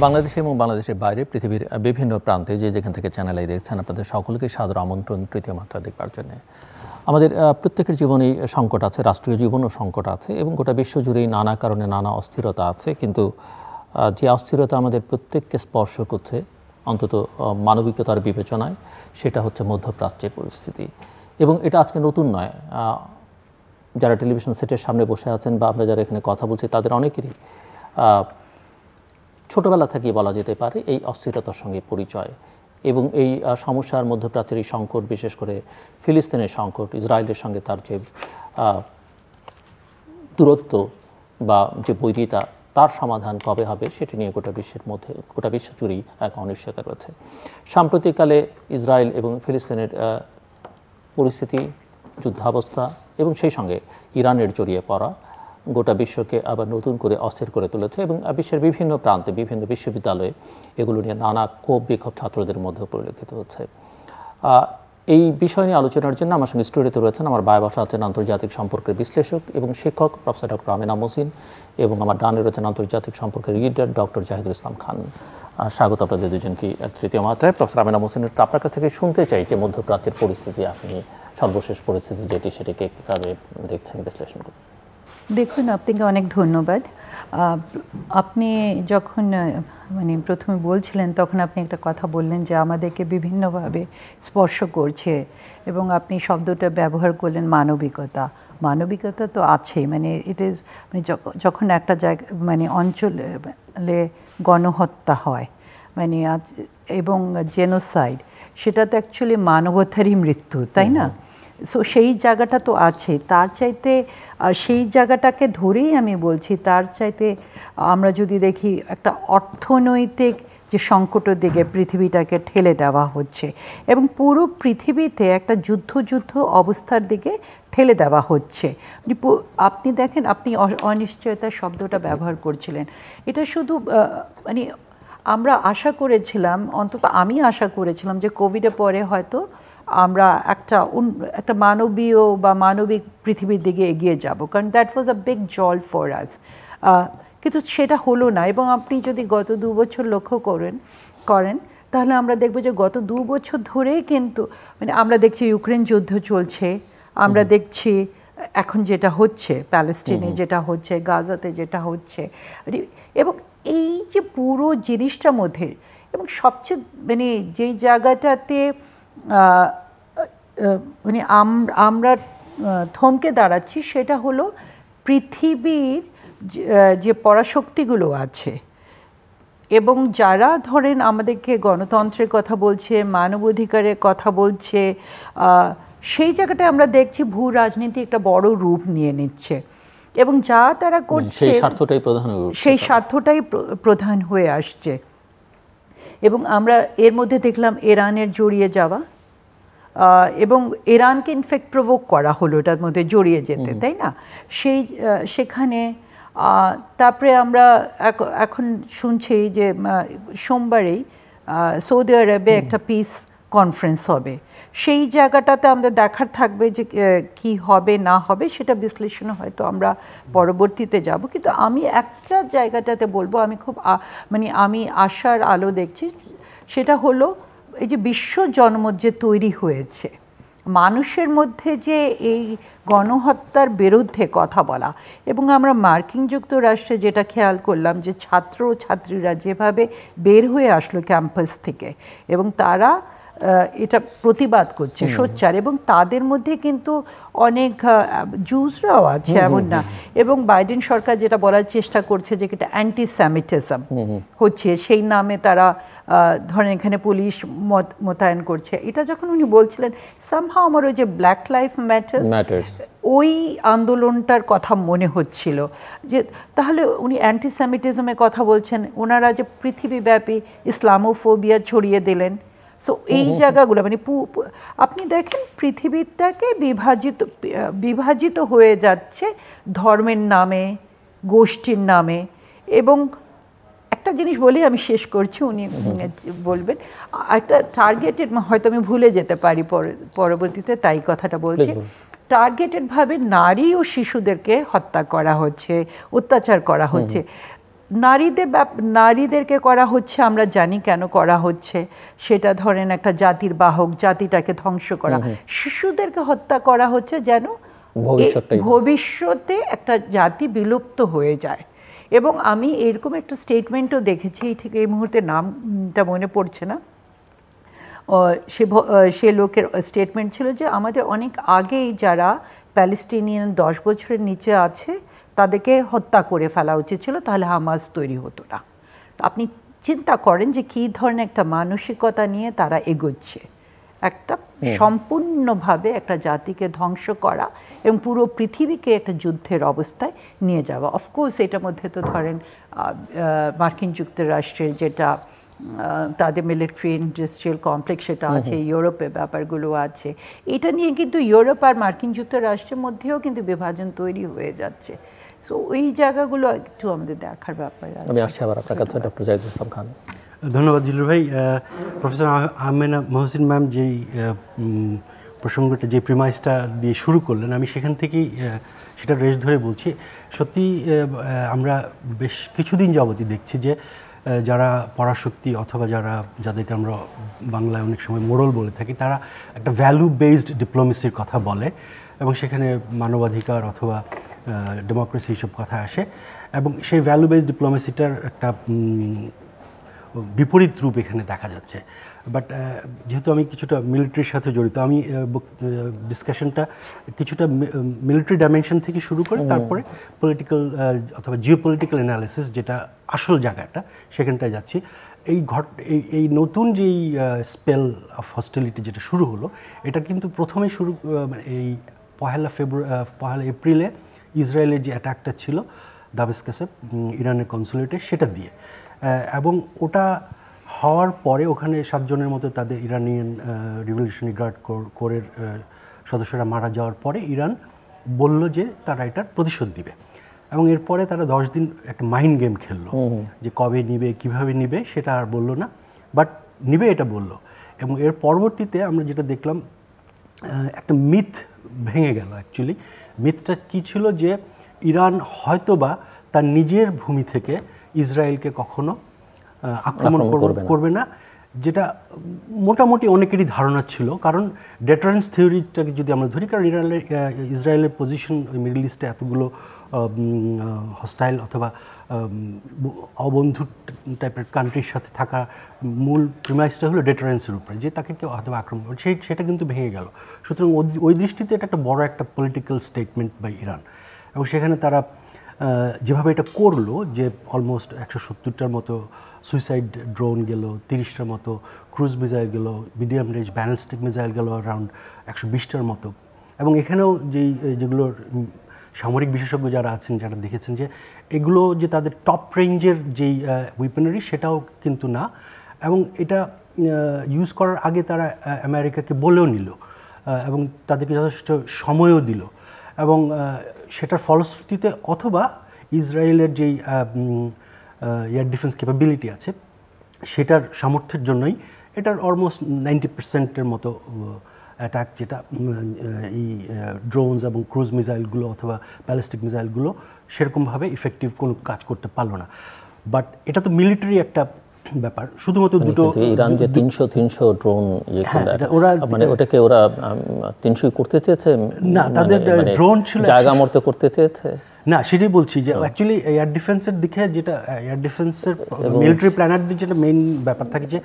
বাংলাদেশে এবং বাংলাদেশের বাইরে পৃথিবীর বিভিন্ন প্রান্তে যে যেখান থেকে চ্যানেলে দেখছেন আপনাদের সকলকে সাদর আমন্ত্রণ তৃতীয় মাত্রা দেখবার জন্য। আমাদের প্রত্যেকের জীবনেই সংকট আছে, রাষ্ট্রীয় জীবনও সংকট আছে এবং গোটা বিশ্বজুড়েই নানা কারণে নানা অস্থিরতা আছে। কিন্তু যে অস্থিরতা আমাদের প্রত্যেককে স্পর্শ করছে অন্তত মানবিকতার বিবেচনায়, সেটা হচ্ছে মধ্যপ্রাচ্যের পরিস্থিতি। এবং এটা আজকে নতুন নয়। যারা টেলিভিশন সেটের সামনে বসে আছেন বা আমরা যারা এখানে কথা বলছি তাদের অনেকেরই ছোটোবেলা থেকেই বলা যেতে পারে এই অস্থিরতার সঙ্গে পরিচয়। এবং এই সমস্যার মধ্যপ্রাচ্যের এই সংকট, বিশেষ করে ফিলিস্তিনের সংকট, ইসরায়েলের সঙ্গে তার যে দূরত্ব বা যে বৈরিতা, তার সমাধান কবে হবে সেটি নিয়ে গোটা বিশ্ব জুড়েই এক অনিশ্চয়তা রয়েছে। সাম্প্রতিককালে ইসরায়েল এবং ফিলিস্তিনের পরিস্থিতি, যুদ্ধাবস্থা এবং সেই সঙ্গে ইরানের জড়িয়ে পড়া গোটা বিশ্বকে আবার নতুন করে অস্থির করে তুলেছে এবং বিশ্বের বিভিন্ন প্রান্তে বিভিন্ন বিশ্ববিদ্যালয়ে এগুলো নিয়ে নানা ক্ষোভ বিক্ষোভ ছাত্রদের মধ্যেও পরিলক্ষিত হচ্ছে। এই বিষয় নিয়ে আলোচনার জন্য আমার সঙ্গে স্টুডিওতে রয়েছেন আমার ভাই বসা আছেন আন্তর্জাতিক সম্পর্কের বিশ্লেষক এবং শিক্ষক প্রফেসর ডক্টর আমেনা মহসিন, এবং আমার ডানে রয়েছেন আন্তর্জাতিক সম্পর্কের রিডার ডক্টর জাহিদুল ইসলাম খান। স্বাগত আপনাদের দুজনকে তৃতীয় মাত্রায়। প্রফেসর আমেনা মহসিনের আপনার কাছ থেকে শুনতে চাই যে মধ্যপ্রাচ্যের পরিস্থিতি, আপনি সর্বশেষ পরিস্থিতি যেটি সেটিকে কীভাবে দেখছেন, বিশ্লেষণ করুন। দেখুন, আপনাকে অনেক ধন্যবাদ। আপনি যখন প্রথমে বলছিলেন তখন আপনি একটা কথা বললেন যে আমাদেরকে বিভিন্নভাবে স্পর্শ করছে, এবং আপনি শব্দটা ব্যবহার করলেন মানবিকতা। মানবিকতা তো আছেই, ইট ইজ যখন একটা জায়গা অঞ্চলে গণহত্যা হয় এবং জেনোসাইড, সেটা তো অ্যাকচুয়ালি মানবতারই মৃত্যু, তাই না? সো সেই জায়গাটা তো আছে। তার চাইতে সেই জায়গাটাকে ধরেই আমি বলছি, তার চাইতে আমরা যদি দেখি একটা অর্থনৈতিক যে সংকটের দিকে পৃথিবীটাকে ঠেলে দেওয়া হচ্ছে এবং পুরো পৃথিবীতে একটা যুদ্ধ অবস্থার দিকে ঠেলে দেওয়া হচ্ছে। আপনি দেখেন, আপনি অনিশ্চয়তার শব্দটা ব্যবহার করছিলেন। এটা শুধু আমরা আশা করেছিলাম, অন্তত আমি আশা করেছিলাম যে কোভিডের পরে হয়তো আমরা একটা মানবীয় বা মানবিক পৃথিবীর দিকে এগিয়ে যাব, কারণ দ্যাট ওয়াজ আ বিগ জল ফর আস। কিন্তু সেটা হলো না। এবং আপনি যদি গত 2 বছর লক্ষ্য করেন তাহলে আমরা দেখব যে গত 2 বছর ধরেই কিন্তু আমরা দেখছি ইউক্রেন যুদ্ধ চলছে, আমরা দেখছি এখন যেটা হচ্ছে প্যালেস্টিনে, যেটা হচ্ছে গাজাতে, যেটা হচ্ছে, এবং এই যে পুরো জিনিসটার মধ্যে এবং সবচেয়ে যেই জায়গাটাতে আমরা থমকে দাঁড়াচ্ছি সেটা হলো পৃথিবীর যে পরাশক্তিগুলো আছে এবং যারা ধরেন আমাদেরকে গণতন্ত্রের কথা বলছে, মানবাধিকারের কথা বলছে, সেই জায়গাটায় আমরা দেখছি ভূ রাজনীতি একটা বড় রূপ নিয়ে নিচ্ছে এবং যা তারা করছে সেই স্বার্থটাই প্রধান হয়ে আসছে। এবং আমরা এর মধ্যে দেখলাম ইরানের জড়িয়ে যাওয়া, এবং ইরানকে ইনফ্যাক্ট প্রভোক করা হলো এটার মধ্যে জড়িয়ে যেতে, তাই না? সেখানে তারপরে আমরা এখন শুনছি যে সোমবারেই সৌদি আরবে একটা পিস কনফারেন্স হবে। সেই জায়গাটাতে আমাদের দেখার থাকবে যে কি হবে না হবে, সেটা বিশ্লেষণ হয়তো আমরা পরবর্তীতে যাব। কিন্তু আমি একটা জায়গাটাতে বলবো, আমি খুব আমি আশার আলো দেখছি, সেটা হলো এই যে বিশ্ব জনমত যে তৈরি হয়েছে, মানুষের মধ্যে যে এই গণহত্যার বিরুদ্ধে কথা বলা। এবং আমরা মার্কিন যুক্তরাষ্ট্রে যেটা খেয়াল করলাম যে ছাত্রীরা যেভাবে বের হয়ে আসলো ক্যাম্পাস থেকে এবং তারা এটা প্রতিবাদ করছে সোচ্চার, এবং তাদের মধ্যে কিন্তু অনেক জুসরাও আছে, এমন না। এবং বাইডেন সরকার যেটা বলার চেষ্টা করছে যে এটা অ্যান্টিসেমিটিজম হচ্ছে, সেই নামে তারা ধরেন এখানে পুলিশ মোতায়েন করছে। এটা যখন উনি বলছিলেন, সামহাও আমার ওই যে ব্ল্যাক লাইফ ম্যাটার্স ওই আন্দোলনটার কথা মনে হচ্ছিল, যে তাহলে উনি অ্যান্টিসেমিটিজমের কথা বলছেন, ওনারা যে পৃথিবীব্যাপী ইসলামোফোবিয়া ছড়িয়ে দিলেন। সো এই জায়গাগুলো আপনি দেখেন পৃথিবীটাকে বিভাজিত হয়ে যাচ্ছে ধর্মের নামে, গোষ্ঠীর নামে। এবং একটা জিনিস বলি, আমি শেষ করছি, উনি বলবেন, একটা টার্গেটেড, হয়তো আমি ভুলে যেতে পারি পরবর্তীতে, তাই কথাটা বলছি, টার্গেটেডভাবে নারী ও শিশুদেরকে হত্যা করা হচ্ছে, অত্যাচার করা হচ্ছে। নারীদেরকে করা হচ্ছে, আমরা জানি কেন করা হচ্ছে, সেটা ধরেন একটা জাতির বাহক, জাতিটাকে ধ্বংস করা। শিশুদেরকে হত্যা করা হচ্ছে যেন ভবিষ্যতে একটা জাতি বিলুপ্ত হয়ে যায়। এবং আমি এরকম একটা স্টেটমেন্টও দেখেছি, ঠিক এই মুহূর্তে নামটা মনে পড়ছে না, সে লোকের স্টেটমেন্ট ছিল যে আমাদের অনেক আগেই যারা প্যালেস্টিনিয়ান 10 বছরের নিচে আছে তাদেরকে হত্যা করে ফেলা উচিত ছিল, তাহলে হামাস তৈরি হতো না। আপনি চিন্তা করেন যে কী ধরনের একটা মানসিকতা নিয়ে তারা এগোচ্ছে, একটা সম্পূর্ণভাবে একটা জাতিকে ধ্বংস করা এবং পুরো পৃথিবীকে একটা যুদ্ধের অবস্থায় নিয়ে যাওয়া। অফকোর্স এটার মধ্যে তো ধরেন মার্কিন যুক্তরাষ্ট্রের যেটা তাদের মিলিটারি ইন্ডাস্ট্রিয়াল কমপ্লেক্স সেটা আছে, ইউরোপের ব্যাপারগুলো আছে। এটা নিয়ে কিন্তু ইউরোপ আর মার্কিন যুক্তরাষ্ট্রের মধ্যেও কিন্তু বিভাজন তৈরি হয়ে যাচ্ছে। সো ওই জায়গাগুলো একটু আমাদের দেখার ব্যাপার আছে। আমি আসছি আবার আপনার কাছে, ডক্টর জাহিদুল ইসলাম খান। ধন্যবাদ জিলুর ভাই। প্রফেসর আমেনা মহসিন ম্যাম যেই প্রসঙ্গটা, যে প্রিমাইসটা দিয়ে শুরু করলেন, আমি সেখান থেকেই সেটা রেশ ধরে বলছি। সত্যি আমরা বেশ কিছুদিন যাবতই দেখছি যে যারা পরাশক্তি অথবা যাদেরকে আমরা বাংলায় অনেক সময় মোড়ল বলে থাকি, তারা একটা ভ্যালু বেসড ডিপ্লোমেসির কথা বলে এবং সেখানে মানবাধিকার অথবা ডেমোক্রেসি এইসব কথা আসে এবং সেই ভ্যালু বেসড ডিপ্লোমেসিটার একটা বিপরীত রূপ এখানে দেখা যাচ্ছে। বাট যেহেতু আমি কিছুটা মিলিটারির সাথে জড়িত, আমি ডিসকাশনটা কিছুটা মিলিটারি ডাইমেনশন থেকে শুরু করে তারপরে পলিটিক্যাল অথবা জিওপলিটিক্যাল অ্যানালিসিস, যেটা আসল জায়গাটা, সেখানটায় যাচ্ছি। এই নতুন যেই স্পেল অফ হস্টিলিটি যেটা শুরু হলো, এটা কিন্তু প্রথমে এই পহেলা এপ্রিলে ইসরায়েলের যে অ্যাটাকটা ছিল দামেস্কাসে ইরানের কনসুলেটে, সেটা দিয়ে, এবং ওটা হওয়ার পরে ওখানে 7 জনের মতো তাদের ইরানিয়ান রিভলিউশনারি গার্ড কোরের সদস্যরা মারা যাওয়ার পরে ইরান বলল যে তারা এটার প্রতিশোধ দিবে এবং এরপরে তারা 10 দিন একটা মাইন্ড গেম খেললো যে কবে নিবে, কিভাবে নিবে সেটা আর বললো না, বাট নিবে এটা বলল। এবং এর পরবর্তীতে আমরা যেটা দেখলাম, একটা মিথ ভেঙে গেল। অ্যাকচুয়ালি মিথটা কী ছিল, যে ইরান হয়তোবা তার নিজের ভূমি থেকে ইসরায়েলকে কখনো আক্রমণ করবে না, যেটা মোটামুটি অনেকেরই ধারণা ছিল। কারণ ডেটারেন্স থিওরিটাকে যদি আমরা ধরি, কারণ ইসরায়েলের পজিশন মিডল ইস্টে এতগুলো হস্টাইল অথবা অবন্ধু টাইপের কান্ট্রির সাথে থাকা মূল প্রিমাইসটা হলো ডেটারেন্সের উপরে, যে তাকে কেউ হয়তো আক্রমণ করে, সেটা কিন্তু ভেঙে গেল। সুতরাং ওই দৃষ্টিতে এটা একটা বড় একটা পলিটিক্যাল স্টেটমেন্ট বাই ইরান। এবং সেখানে তারা যেভাবে এটা করলো, যে অলমোস্ট 170টার মতো সুইসাইড ড্রোন গেল, 30টার মতো ক্রুজ মিসাইল গেল, মিডিয়াম রেঞ্জ ব্যালিস্টিক মিসাইল গেল অ্যারাউন্ড 120টার মতো। এবং এখানেও যেগুলোর সামরিক বিশেষজ্ঞ যারা আছেন, যারা দেখেছেন যে এগুলো যে তাদের টপ রেঞ্জের যেই উইপনারি, সেটাও কিন্তু না। এবং এটা ইউজ করার আগে তারা আমেরিকাকে বলেও নিল এবং তাদেরকে যথেষ্ট সময়ও দিল। এবং সেটার ফলশ্রুতিতে অথবা ইসরায়েলের যেই এয়ার ডিফেন্স ক্যাপাবিলিটি আছে, সেটার সামর্থ্যের জন্যই এটার অলমোস্ট 90%-এর মতো অ্যাটাক, যেটা এই ড্রোনস এবং ক্রুজ মিসাইলগুলো অথবা ব্যালিস্টিক মিসাইলগুলো সেরকমভাবে ইফেক্টিভ কোনো কাজ করতে পারলো না। বাট এটা তো মিলিটারি একটা ব্যাপার, শুধুমাত্র দুটো। ইরান যে 300 ড্রোন ওরা মানে ওটাকে ওরা 300 করতে চেয়েছে না, তাদের ড্রোন ছিল জায়গা মর্তে করতে চেয়েছে না, সেটাই বলছি যে অ্যাকচুয়ালি এয়ার ডিফেন্সের দিকে, যেটা এয়ার ডিফেন্সের মিলিটারি প্ল্যানারদের যেটা মেইন ব্যাপার থাকে, যে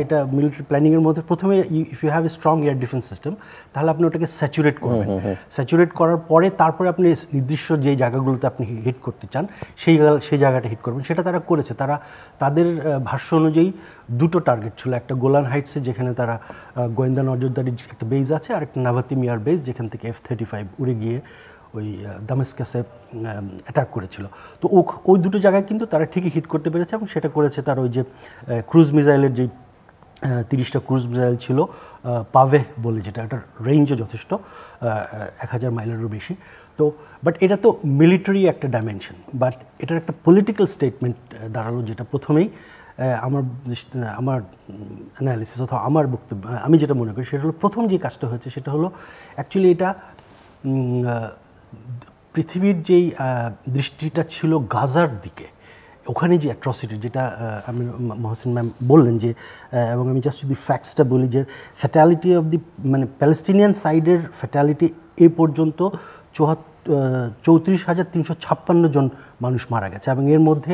এটা মিলিটারি প্ল্যানিংয়ের মধ্যে প্রথমে if you have a strong air defence system, তাহলে আপনি ওটাকে স্যাচুরেট করবেন। স্যাচুরেট করার পরে তারপরে আপনি নির্দিষ্ট যেই জায়গাগুলোতে আপনি হিট করতে চান সেই জায়গাটা হিট করবেন। সেটা তারা করেছে। তারা তাদের ভাষ্য অনুযায়ী দুটো টার্গেট ছিল, একটা গোলান হাইটসে যেখানে তারা গোয়েন্দা নজরদারির একটা বেজ আছে, আর একটা নাভাতিম এয়ার বেজ যেখান থেকে F-35 উড়ে গিয়ে ওই দামেস্কাসে অ্যাটাক করেছিল। তো ওই দুটো জায়গায় কিন্তু তারা ঠিকই হিট করতে পেরেছে এবং সেটা করেছে তার ওই যে ক্রুজ মিসাইলের যে 30টা ক্রুজ মিসাইল ছিল পাভে বলে, যেটা এটার রেঞ্জও যথেষ্ট 1000 মাইলেরও বেশি। তো বাট এটা তো মিলিটারি একটা ডাইমেনশন, বাট এটার একটা পলিটিক্যাল স্টেটমেন্ট দাঁড়ালো, যেটা প্রথমেই আমার অ্যানালিসিস অথবা আমার বক্তব্য, আমি যেটা মনে করি সেটা হলো, প্রথম যে কাজটা হয়েছে সেটা হলো অ্যাকচুয়ালি এটা পৃথিবীর যেই দৃষ্টিটা ছিল গাজার দিকে, ওখানে যে অ্যাট্রসিটি যেটা আমি মহসিন ম্যাম বললেন যে, এবং আমি জাস্ট যদি ফ্যাক্টসটা বলি যে ফ্যাটালিটি অফ দি মানে প্যালেস্টিনিয়ান সাইডের ফ্যাটালিটি এ পর্যন্ত 34,356 জন মানুষ মারা গেছে, এবং এর মধ্যে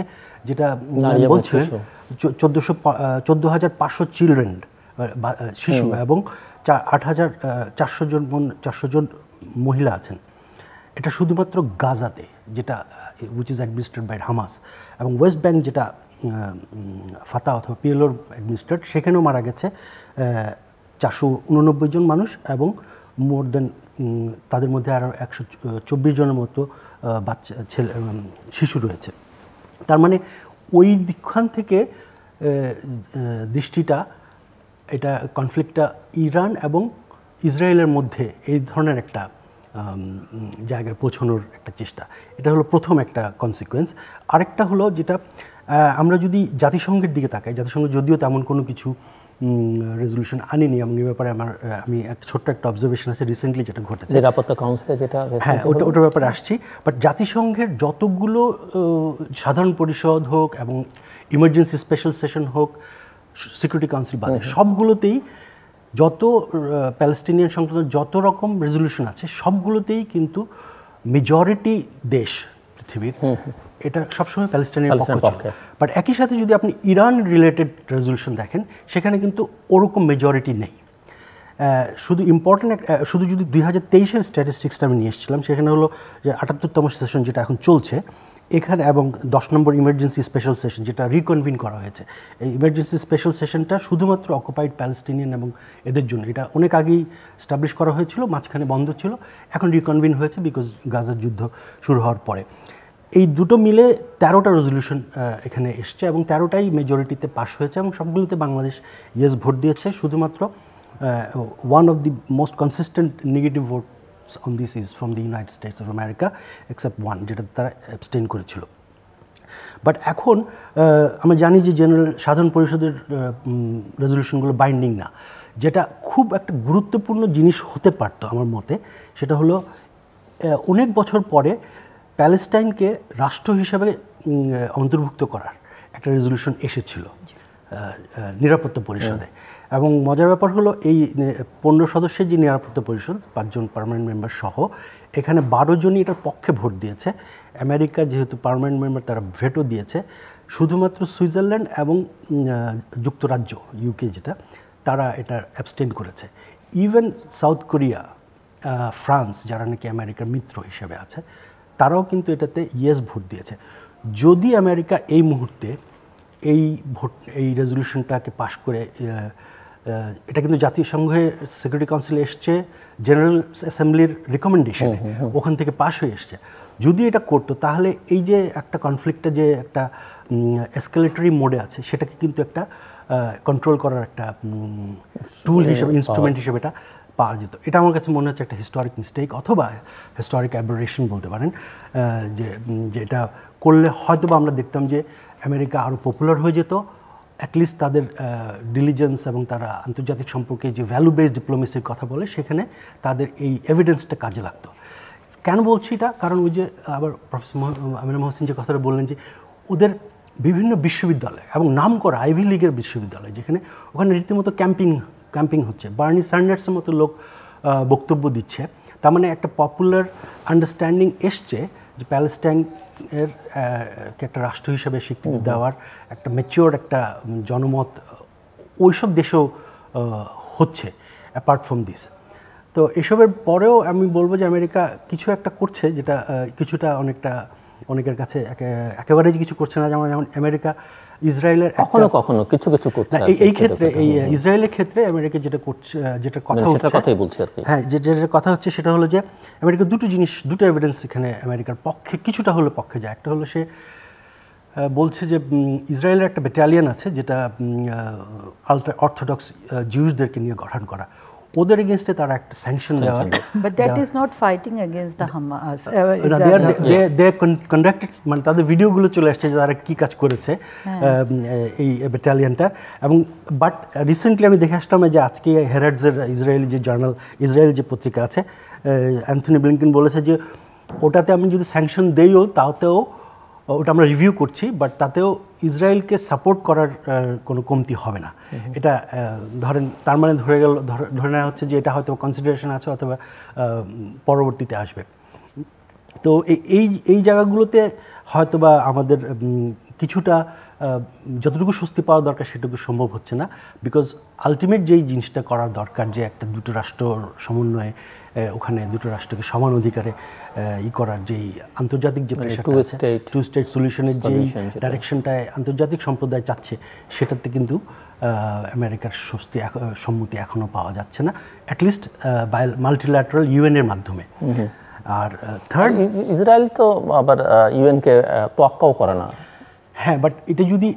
যেটা বলছিলেন 14,500 চিলড্রেন শিশু এবং 8,400 জন মহিলা আছেন। এটা শুধুমাত্র গাজাতে, যেটা উইচ ইজ অ্যাডমিনিস্ট্রেড বাই হামাস, এবং ওয়েস্ট ব্যাংক যেটা ফাতা অথবা পিএলওর অ্যাডমিনিস্ট্রেড, সেখানেও মারা গেছে 489 জন মানুষ, এবং মোর দেন তাদের মধ্যে আরও 124 জনের মতো বাচ্চা ছেলে শিশু রয়েছে। তার মানে ওই দিকখান থেকে দৃষ্টিটা, এটা কনফ্লিক্টটা ইরান এবং ইসরায়েলের মধ্যে এই ধরনের একটা জায়গায় পৌঁছানোর একটা চেষ্টা, এটা হলো প্রথম একটা কনসিকুয়েন্স। আরেকটা হলো যেটা আমরা যদি জাতিসংঘের দিকে তাকাই, জাতিসংঘ যদিও তেমন কোনো কিছু রেজলিউশন আনেনি, এবং এই ব্যাপারে আমি একটা ছোট্ট একটা অবজারভেশন আছে রিসেন্টলি যেটা ঘটেছে নিরাপত্তা কাউন্সিলে, যেটা হ্যাঁ ওটার ব্যাপারে আসছি। বাট জাতিসংঘের যতগুলো সাধারণ পরিষদ হোক এবং ইমার্জেন্সি স্পেশাল সেশন হোক, সিকিউরিটি কাউন্সিল বাদে সবগুলোতেই যত প্যালেস্টিনিয়ান সংক্রান্ত যত রকম রেজলিউশন আছে সবগুলোতেই কিন্তু মেজরিটি দেশ পৃথিবীর এটা সবসময় প্যালেস্টাইনের পক্ষ ছিল। বাট একই সাথে যদি আপনি ইরান রিলেটেড রেজলিউশন দেখেন, সেখানে কিন্তু ওরকম মেজরিটি নেই। শুধু ইম্পর্টেন্ট শুধু যদি 2023-এর স্ট্যাটিস্টিক্সটা আমি নিয়ে এসেছিলাম, সেখানে হলো যে 78তম সেশন যেটা এখন চলছে এখানে, এবং 10 নম্বর ইমার্জেন্সি স্পেশাল সেশন যেটা রিকনভিন করা হয়েছে। এই ইমার্জেন্সি স্পেশাল সেশনটা শুধুমাত্র অকুপাইড প্যালেস্টিনিয়ান এবং এদের জন্য, এটা অনেক আগেই স্টাবলিশ করা হয়েছিল, মাঝখানে বন্ধ ছিল, এখন রিকনভিন হয়েছে বিকজ গাজার যুদ্ধ শুরু হওয়ার পরে। এই দুটো মিলে 13টা রেজলিউশন এখানে এসছে, এবং 13টাই মেজরিটিতে পাস হয়েছে, এবং সবগুলোতে বাংলাদেশ ইয়েস ভোট দিয়েছে। শুধুমাত্র one of the most consistent negative votes on this is from the United States of America, except one, যেটা তারা অ্যাবস্টেইন করেছিল। বাট এখন আমরা জানি যে সাধারণ পরিষদের রেজলিউশনগুলো বাইন্ডিং না। যেটা খুব একটা গুরুত্বপূর্ণ জিনিস হতে পারতো আমার মতে, সেটা হলো অনেক বছর পরে প্যালেস্টাইনকে রাষ্ট্র হিসাবে অন্তর্ভুক্ত করার একটা রেজলিউশন এসেছিল নিরাপত্তা পরিষদে। এবং মজার ব্যাপার হলো এই 15 সদস্যের যে নিরাপত্তা পরিষদ, 5 জন পার্মানেন্ট মেম্বার সহ, এখানে 12 জনই এটার পক্ষে ভোট দিয়েছে। আমেরিকা যেহেতু পার্মানেন্ট মেম্বার, তারা ভেটো দিয়েছে। শুধুমাত্র সুইজারল্যান্ড এবং যুক্তরাজ্য, ইউকে যেটা, তারা এটা অ্যাবস্টেইন করেছে। ইভেন সাউথ কোরিয়া, ফ্রান্স, যারা নাকি আমেরিকার মিত্র হিসেবে আছে, তারাও কিন্তু এটাতে ইয়েস ভোট দিয়েছে। যদি আমেরিকা এই মুহূর্তে এই রেজলিউশনটাকে পাশ করে, এটা কিন্তু জাতিসংঘের সিকিউরিটি কাউন্সিলে এসছে, জেনারেল অ্যাসেম্বলির রিকমেন্ডেশনে ওখান থেকে পাশ হয়ে এসছে, যদি এটা করতো, তাহলে এই যে একটা কনফ্লিক্টটা যে একটা এসকেলেটরি মোডে আছে, সেটাকে কিন্তু একটা কন্ট্রোল করার একটা টুল হিসেবে, ইনস্ট্রুমেন্ট হিসেবে এটা পাওয়া যেত। এটা আমার কাছে মনে হচ্ছে একটা হিস্টোরিক মিস্টেক অথবা হিস্টোরিক অ্যাবারেশন বলতে পারেন, যে এটা করলে হয়তো বা আমরা দেখতাম যে আমেরিকা আরও পপুলার হয়ে যেত, অ্যাটলিস্ট তাদের ডিলিজেন্স এবং তারা আন্তর্জাতিক সম্পর্কে যে ভ্যালু বেসড ডিপ্লোমেসির কথা বলে, সেখানে তাদের এই এভিডেন্সটা কাজে লাগতো। কেন বলছি এটা? কারণ ওই যে আবার প্রফেসর আমিনা মহসিন যে কথাটা বললেন, যে ওদের বিভিন্ন বিশ্ববিদ্যালয় এবং নামকরা আইভি লিগের বিশ্ববিদ্যালয়, যেখানে ওখানে রীতিমতো ক্যাম্পিং হচ্ছে, বার্নি স্যান্ডার্সের মতো লোক বক্তব্য দিচ্ছে। তার মানে একটা পপুলার আন্ডারস্ট্যান্ডিং এসছে যে প্যালেস্টাইনের একটা রাষ্ট্র হিসেবে স্বীকৃতি দেওয়ার একটা ম্যাচিওর একটা জনমত ওইসব দেশেও হচ্ছে অ্যাপার্ট ফ্রম দিস। তো এসবের পরেও আমি বলবো যে আমেরিকা কিছু একটা করছে, যেটা কিছুটা অনেকের কাছে একেবারে কিছু করছে না। যেমন আমেরিকা ইসরায়েলের কখনো কখনো কিছু করছে। এই ক্ষেত্রে, এই ইসরায়েলের ক্ষেত্রে আমেরিকা যেটা করছে, যেটা কথা হচ্ছে, কথাই বলছি আর কি, হ্যাঁ, যেটা কথা হচ্ছে সেটা হলো যে আমেরিকা দুটো এভিডেন্স এখানে আমেরিকার পক্ষে কিছুটা হলো পক্ষে যায়। একটা হলো সে বলছে যে ইসরায়েলের একটা ব্যাটালিয়ন আছে, যেটা আলট্রা অর্থোডক্স জিউসদেরকে নিয়ে গঠন করা, ওদের এগেইনস্টে তারা একটা স্যাংশন দেওয়া। But that is not fighting against the Hamas. They conducted, মানে তাদের ভিডিওগুলো চলে আসছে যে তারা কী কাজ করেছে এই ব্যাটালিয়নটা। এবং বাট রিসেন্টলি আমি দেখে আসলাম যে আজকে হেরাল্ডসের ইসরায়েলি যে জার্নাল, ইসরায়েল যে পত্রিকা আছে, অ্যান্থনি ব্লিংকেন বলেছে যে ওটাতে আমি যদি স্যাংশন দেইও, তাতেও ওটা আমরা রিভিউ করছি, বাট তাতেও ইসরায়েলকে সাপোর্ট করার কোনো কমতি হবে না। এটা ধরেন তার মানে ধরে নেওয়া হচ্ছে যে এটা হয়তো কনসিডারেশন আছে অথবা পরবর্তীতে আসবে। তো এই জায়গাগুলোতে হয়তোবা আমাদের কিছুটা যতটুকু স্বস্তি পাওয়া দরকার সেটুকু সম্ভব হচ্ছে না, বিকজ আলটিমেট যেই জিনিসটা করার দরকার যে একটা দুটো রাষ্ট্র সমন্বয়ে ওখানে দুটো রাষ্ট্রকে সমান অধিকারে করার যেই আন্তর্জাতিক যে প্রেশারটা আছে, টু স্টেট সলিউশনের যেই ডাইরেকশনটায় আন্তর্জাতিক সম্প্রদায় চাচ্ছে, সেটাতে কিন্তু আমেরিকার সম্মতি এখনও পাওয়া যাচ্ছে না, অ্যাটলিস্ট মাল্টিল্যাটারাল ইউএনের মাধ্যমে। আর থার্ড, ইসরায়েল তো আবার ইউএনকে তোয়াক্কাও করে না। হ্যাঁ, বাট এটা যদি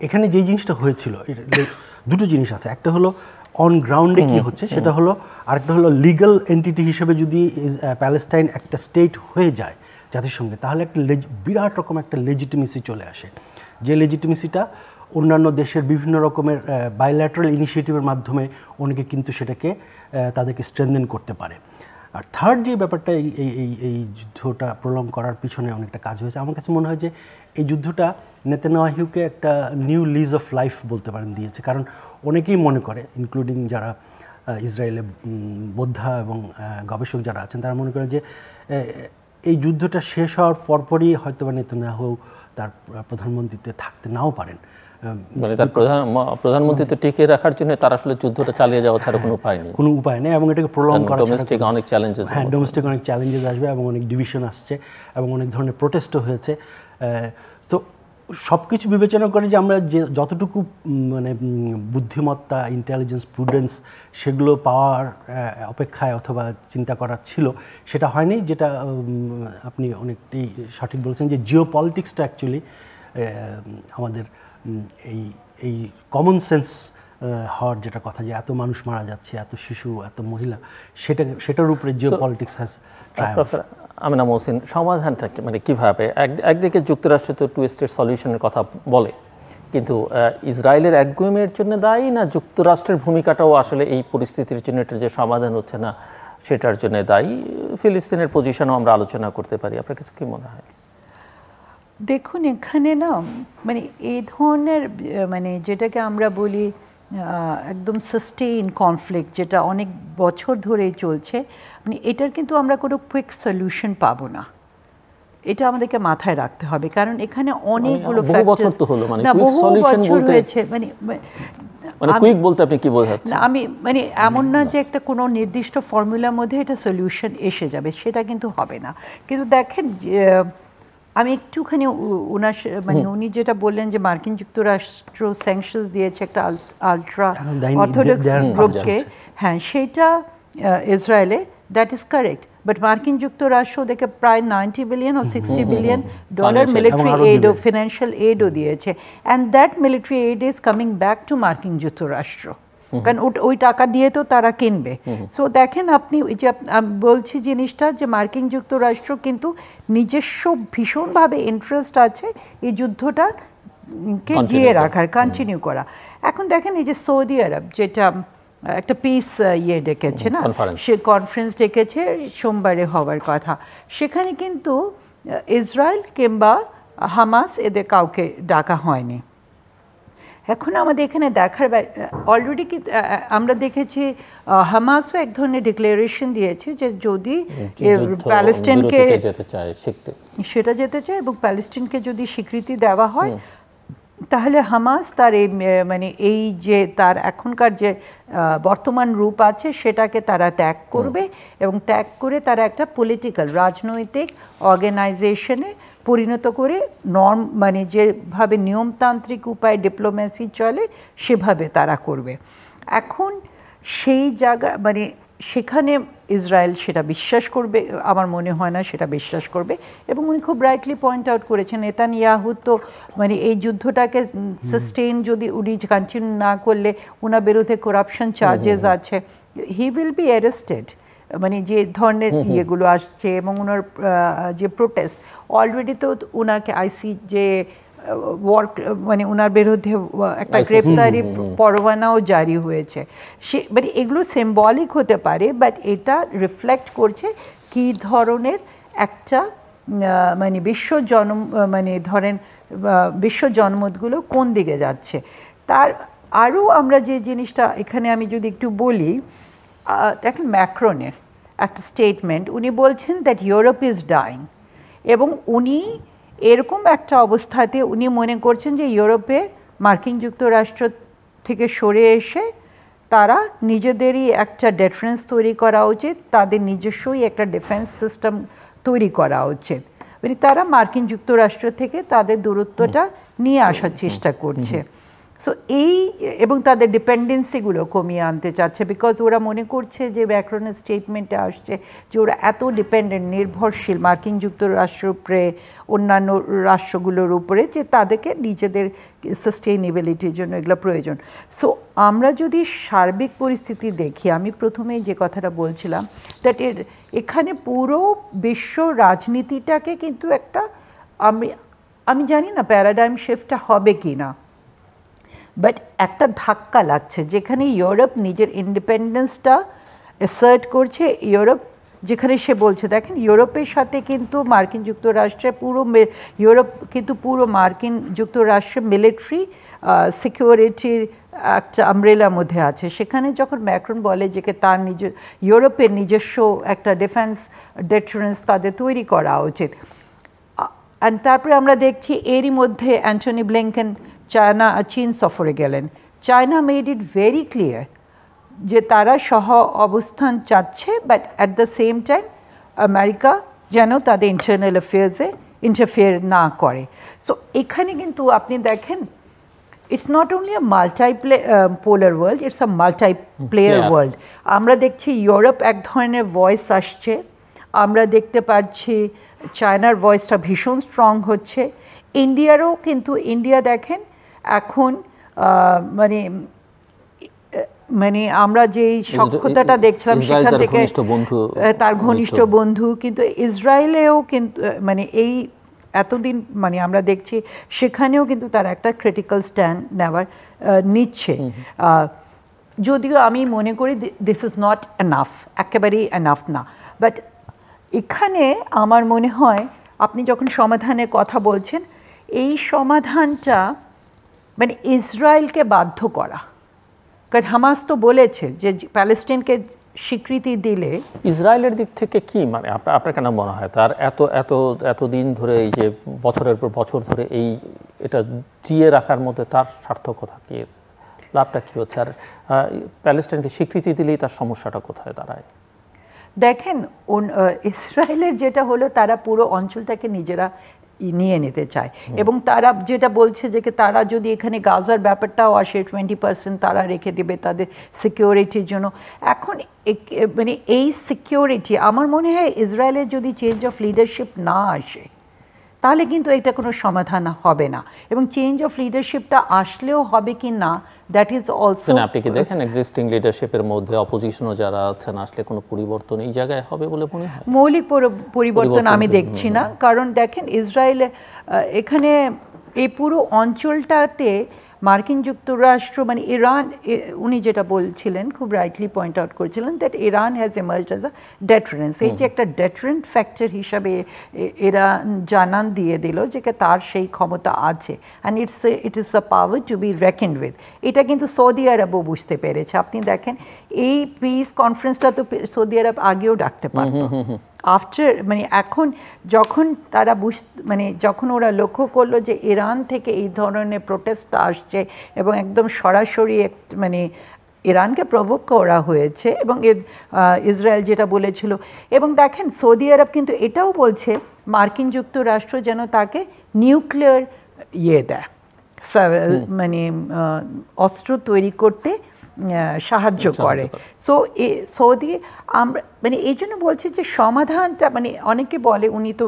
এখানে যেই জিনিসটা হয়েছিল, দুটো জিনিস আছে, একটা হলো অন গ্রাউন্ডে কি হচ্ছে সেটা হলো, আরেকটা হলো লিগ্যাল এন্টিটি হিসেবে যদি প্যালেস্টাইন একটা স্টেট হয়ে যায় জাতিসংঘে, তাহলে একটা বিরাট রকম একটা লেজিটিমেসি চলে আসে, যে লেজিটিমেসিটা অন্যান্য দেশের বিভিন্ন রকমের বাইল্যাটারাল ইনিশিয়েটিভের মাধ্যমে অনেকে কিন্তু সেটাকে তাদেরকে স্ট্রেনথেন করতে পারে। আর থার্ড যে ব্যাপারটা এই যুদ্ধটা প্রলং করার পিছনে অনেকটা কাজ হয়েছে, আমার কাছে মনে হয় যে এই যুদ্ধটা নেতানিয়াহুকে একটা নিউ লিজ অফ লাইফ বলতে পারেন দিয়েছে। কারণ অনেকেই মনে করে, ইনক্লুডিং যারা ইসরায়েলে বোদ্ধা এবং গবেষক যারা আছেন, তারা মনে করে যে এই যুদ্ধটা শেষ হওয়ার পরপরই হয়তো বা নেতানিয়াহু তার প্রধানমন্ত্রীতে থাকতে নাও পারেন। মানে তার প্রধানমন্ত্রীত্ব টিকিয়ে রাখার জন্য তার আসলে যুদ্ধটা চালিয়ে যাওয়া ছাড়া কোনো উপায় নেই, কোনো উপায় নেই, এবং এটাকে প্রলং করা ডোমেস্টিক অনেক চ্যালেঞ্জেস, হ্যাঁ ডোমেস্টিক অনেক চ্যালেঞ্জেস আসবে এবং অনেক ডিভিশন আসছে এবং অনেক ধরনের প্রোটেস্টও হয়েছে। তো সব কিছু বিবেচনা করে যে আমরা যে যতটুকু মানে বুদ্ধিমত্তা, ইন্টেলিজেন্স, প্রুডেন্স সেগুলো পাওয়ার অপেক্ষায় অথবা চিন্তা করার ছিল, সেটা হয়নি। যেটা আপনি অনেকটাই সঠিক বলেছেন যে জিও পলিটিক্সটা অ্যাকচুয়ালি আমাদের এই কমন সেন্স হওয়ার যেটা কথা, যে এত মানুষ মারা যাচ্ছে, এত শিশু, এত মহিলা, সেটার উপরে Jio politics has Triumf. Amena Mohsin, সমাধানটা মানে কীভাবে? একদিকে যুক্তরাষ্ট্র তো টু স্টেট সলিউশনের কথা বলে, কিন্তু ইসরায়েলের একগুঁয়েমের জন্য দায়ী, না যুক্তরাষ্ট্রের ভূমিকাটাও আসলে এই পরিস্থিতির জন্য এটা যে সমাধান হচ্ছে না সেটার জন্য দায়ী? ফিলিস্তিনের পজিশনও আমরা আলোচনা করতে পারি, আপনার কাছে কী মনে হয়? দেখুন, এখানে না মানে এই ধরনের মানে যেটাকে আমরা বলি একদম সাস্টেইন কনফ্লিক্ট, যেটা অনেক বছর ধরেই চলছে, মানে এটার কিন্তু আমরা কোনো কুইক সলিউশন পাবো না। এটা আমাদেরকে মাথায় রাখতে হবে, কারণ এখানে অনেকগুলো ফ্যাক্টরস না, বহু বছর হয়েছে। মানে কুইক বলতে আপনি কি বোঝাচ্ছেন? আমি মানে এমন না যে একটা কোনো নির্দিষ্ট ফর্মুলার মধ্যে এটা সলিউশন এসে যাবে, সেটা কিন্তু হবে না। কিন্তু দেখেন, আমি একটুখানি ওনার মানে উনি যেটা বললেন যে মার্কিন যুক্তরাষ্ট্র স্যাংশনস দিয়েছে একটা আলট্রা অর্থোডক্স গ্রুপকে, হ্যাঁ সেটা ইসরায়েলে, দ্যাট ইজ কারেক্ট। বাট মার্কিন যুক্তরাষ্ট্র ওদেরকে প্রায় $90 billion or $60 billion military aid ও ফিনান্সিয়াল এইডও দিয়েছে, and that military aid is coming back to মার্কিন যুক্তরাষ্ট্র, কারণ ওই টাকা দিয়ে তো তারা কিনবে। সো দেখেন আপনি, যে বলছি জিনিসটা, যে মার্কিন যুক্তরাষ্ট্র কিন্তু নিজস্ব ভীষণভাবে ইন্টারেস্ট আছে এই যুদ্ধটাকে জিয়ে রাখার, কন্টিনিউ করা। এখন দেখেন এই যে সৌদি আরব যেটা একটা পিস ডেকেছে না, সে কনফারেন্স ডেকেছে সোমবারে হওয়ার কথা, সেখানে কিন্তু ইসরায়েল কিংবা হামাস এদের কাউকে ডাকা হয়নি। এখন আমাদের এখানে দেখার, অলরেডি কি আমরা দেখেছি হামাসও এক ধরনের ডিক্লারেশন দিয়েছে যে যদি প্যালেস্টাইনকে সেটা যেতে চায় এবং প্যালেস্টাইনকে যদি স্বীকৃতি দেওয়া হয়, তাহলে হামাস তার এই মানে এই যে তার এখনকার যে বর্তমান রূপ আছে সেটাকে তারা ত্যাগ করবে, এবং ত্যাগ করে তারা একটা পলিটিক্যাল রাজনৈতিক অর্গানাইজেশনে পরিণত করে মানে যেভাবে নিয়মতান্ত্রিক উপায়ে ডিপ্লোম্যাসি চলে সেভাবে তারা করবে। এখন সেই জায়গা মানে সেখানে ইসরায়েল সেটা বিশ্বাস করবে, আমার মনে হয় না সেটা বিশ্বাস করবে। এবং উনি খুব রাইটলি পয়েন্ট আউট করেছেন, নেতানিয়াহু তো মানে এই যুদ্ধটাকে সাস্টেইন যদি উনি কন্টিনিউ না করলে, ওনার বিরুদ্ধে করাপশন চার্জেস আছে, হি উইল বি অ্যারেস্টেড। মানে যে ধরনের ইয়েগুলো আসছে এবং ওনার যে প্রোটেস্ট, অলরেডি তো ওনাকে যে মানে ওনার বিরুদ্ধে একটা গ্রেপ্তারি পরোয়ানাও জারি হয়েছে। সে মানে এগুলো সিম্বলিক হতে পারে, বাট এটা রিফ্লেক্ট করছে কী ধরনের একটা মানে মানে ধরেন বিশ্ব জনমতগুলো কোন দিকে যাচ্ছে। তার আরও আমরা যে জিনিসটা এখানে আমি যদি একটু বলি, দেখেন ম্যাক্রনের একটা স্টেটমেন্ট, উনি বলছেন দ্যাট ইউরোপ ইজ ডাইং, এবং উনি এরকম একটা অবস্থাতে উনি মনে করছেন যে ইউরোপে মার্কিন যুক্তরাষ্ট্র থেকে সরে এসে তারা নিজেদেরই একটা ডিফেন্স তৈরি করা উচিত, তাদের নিজস্বই একটা ডিফেন্স সিস্টেম তৈরি করা উচিত। মানে তারা মার্কিন যুক্তরাষ্ট্র থেকে তাদের দূরত্বটা নিয়ে আসার চেষ্টা করছে। সো এই এবং তাদের ডিপেন্ডেন্সিগুলো কমিয়ে আনতে চাচ্ছে, বিকজ ওরা মনে করছে যে ম্যাক্রনের স্টেটমেন্টে আসছে যে ওরা এত ডিপেন্ডেন্ট, নির্ভরশীল মার্কিন যুক্তরাষ্ট্রের উপরে, অন্যান্য রাষ্ট্রগুলোর উপরে, যে তাদেরকে নিজেদের সাস্টেইনেবিলিটির জন্য এগুলো প্রয়োজন। সো আমরা যদি সার্বিক পরিস্থিতি দেখি, আমি প্রথমেই যে কথাটা বলছিলাম দ্যাট এখানে পুরো বিশ্ব রাজনীতিটাকে কিন্তু একটা আমি জানি না প্যারাডাইম শিফটটা হবে কি না, বাট একটা ধাক্কা লাগছে যেখানে ইউরোপ নিজের ইন্ডিপেন্ডেন্সটা অ্যাসার্ট করছে। ইউরোপ যেখানে সে বলছে, দেখেন ইউরোপের সাথে কিন্তু মার্কিন যুক্তরাষ্ট্রের ইউরোপ কিন্তু পুরো মার্কিন যুক্তরাষ্ট্রের মিলিটারি সিকিউরিটির একটা আমব্রেলার মধ্যে আছে। সেখানে যখন ম্যাক্রন বলে যে তার ইউরোপের নিজস্ব একটা ডিফেন্স ডিটারেন্স তাদের তৈরি করা উচিত, অ্যান্ড তারপরে আমরা দেখছি এরই মধ্যে অ্যান্টনি ব্লিংকেন চীন সফরে গেলেন। China made it very clear যে তারা সহ অবস্থান চাচ্ছে, but at the same time America যেন তাদের ইন্টারনাল অ্যাফেয়ার্সে ইন্টারফেয়ার না করে। সো এখানে কিন্তু আপনি দেখেন it's not only a polar world, it's a multiplayer world. আমরা দেখছি ইউরোপ এক ধরনের ভয়েস আসছে, আমরা দেখতে পাচ্ছি চায়নার ভয়েসটা ভীষণ স্ট্রং হচ্ছে, ইন্ডিয়ারও কিন্তু ইন্ডিয়া দেখেন এখন মানে আমরা যেই সক্ষতাটা দেখছিলাম সেখান থেকে তার ঘনিষ্ঠ বন্ধু, কিন্তু ইসরায়েলেও কিন্তু মানে এই এতদিন মানে আমরা দেখছি সেখানেও কিন্তু তার একটা ক্রিটিক্যাল স্ট্যান্ড নিচ্ছে। যদিও আমি মনে করি দিস ইজ নট এনাফ, একেবারেই এনাফ না, বাট এখানে আমার মনে হয় আপনি যখন সমাধানের কথা বলছেন, এই সমাধানটা মানে ইসরায়েলকে বাধ্য করা, কারণ হামাস তো বলেছে যে প্যালেস্টাইনকে স্বীকৃতি দিলে ইসরায়েলের দিক থেকে কি মানে আপনার কেন মনে হয় তার এতদিন ধরে এই যে বছরের পর বছর ধরে এটা জিয়ে রাখার মধ্যে তার সার্থকতা কি, লাভটা কি হচ্ছে, আর প্যালেস্টাইনকে স্বীকৃতি দিলেই তার সমস্যাটা কোথায় দাঁড়ায়? দেখেন ইসরায়েলের যেটা হলো তারা পুরো অঞ্চলটাকে নিজেরা নিয়ে নিতে চায়, এবং তারা যেটা বলছে যে তারা যদি এখানে গাজার ব্যাপারটাও আসে 20% তারা রেখে দেবে তাদের সিকিউরিটির জন্য। এখন মানে এই সিকিউরিটি আমার মনে হয় ইসরায়েলের যদি চেঞ্জ অফ লিডারশিপ না আসে তাহলে কিন্তু এটা কোনো সমাধান হবে না, এবং চেঞ্জ অফ লিডারশিপটা আসলেও হবে কি না দ্যাট ইজ অলসো। আপনি কি দেখেন এক্সিস্টিং লিডারশিপের মধ্যে অপোজিশনও যারা আছেন আসলে কোনো পরিবর্তন এই জায়গায় হবে বলে মনে হয়? মৌলিক পরিবর্তন আমি দেখছি না, কারণ দেখেন ইসরায়েলে এখানে এই পুরো অঞ্চলটাতে মার্কিন যুক্তরাষ্ট্র মানে ইরান, উনি যেটা বলছিলেন খুব রাইটলি পয়েন্ট আউট করেছিলেন that Iran has emerged as a deterrence. এই যে একটা ডেটারেন্ট ফ্যাক্টর হিসাবে ইরান জানান দিয়ে দিল যে তার সেই ক্ষমতা আছে, and it is a power to be reckoned with. এটা কিন্তু সৌদি আরবও বুঝতে পেরেছে। আপনি দেখেন এই পিস কনফারেন্সটা তো সৌদি আরব আগেও ডাকতে পারত, আফটার মানে এখন যখন তারা মানে যখন ওরা লক্ষ্য করলো যে ইরান থেকে এই ধরনের প্রোটেস্টটা আসছে এবং একদম সরাসরি মানে ইরানকে প্রভোক করা হয়েছে, এবং ইসরায়েল যেটা বলেছিল, এবং দেখেন সৌদি আরব কিন্তু এটাও বলছে মার্কিন যুক্তরাষ্ট্র যেন তাকে নিউক্লিয়ার দেয়, মানে অস্ত্র তৈরি করতে সাহায্য করে। সো সৌদি আমরা মানে এই জন্য বলছি যে সমাধানটা মানে অনেকে বলে উনি তো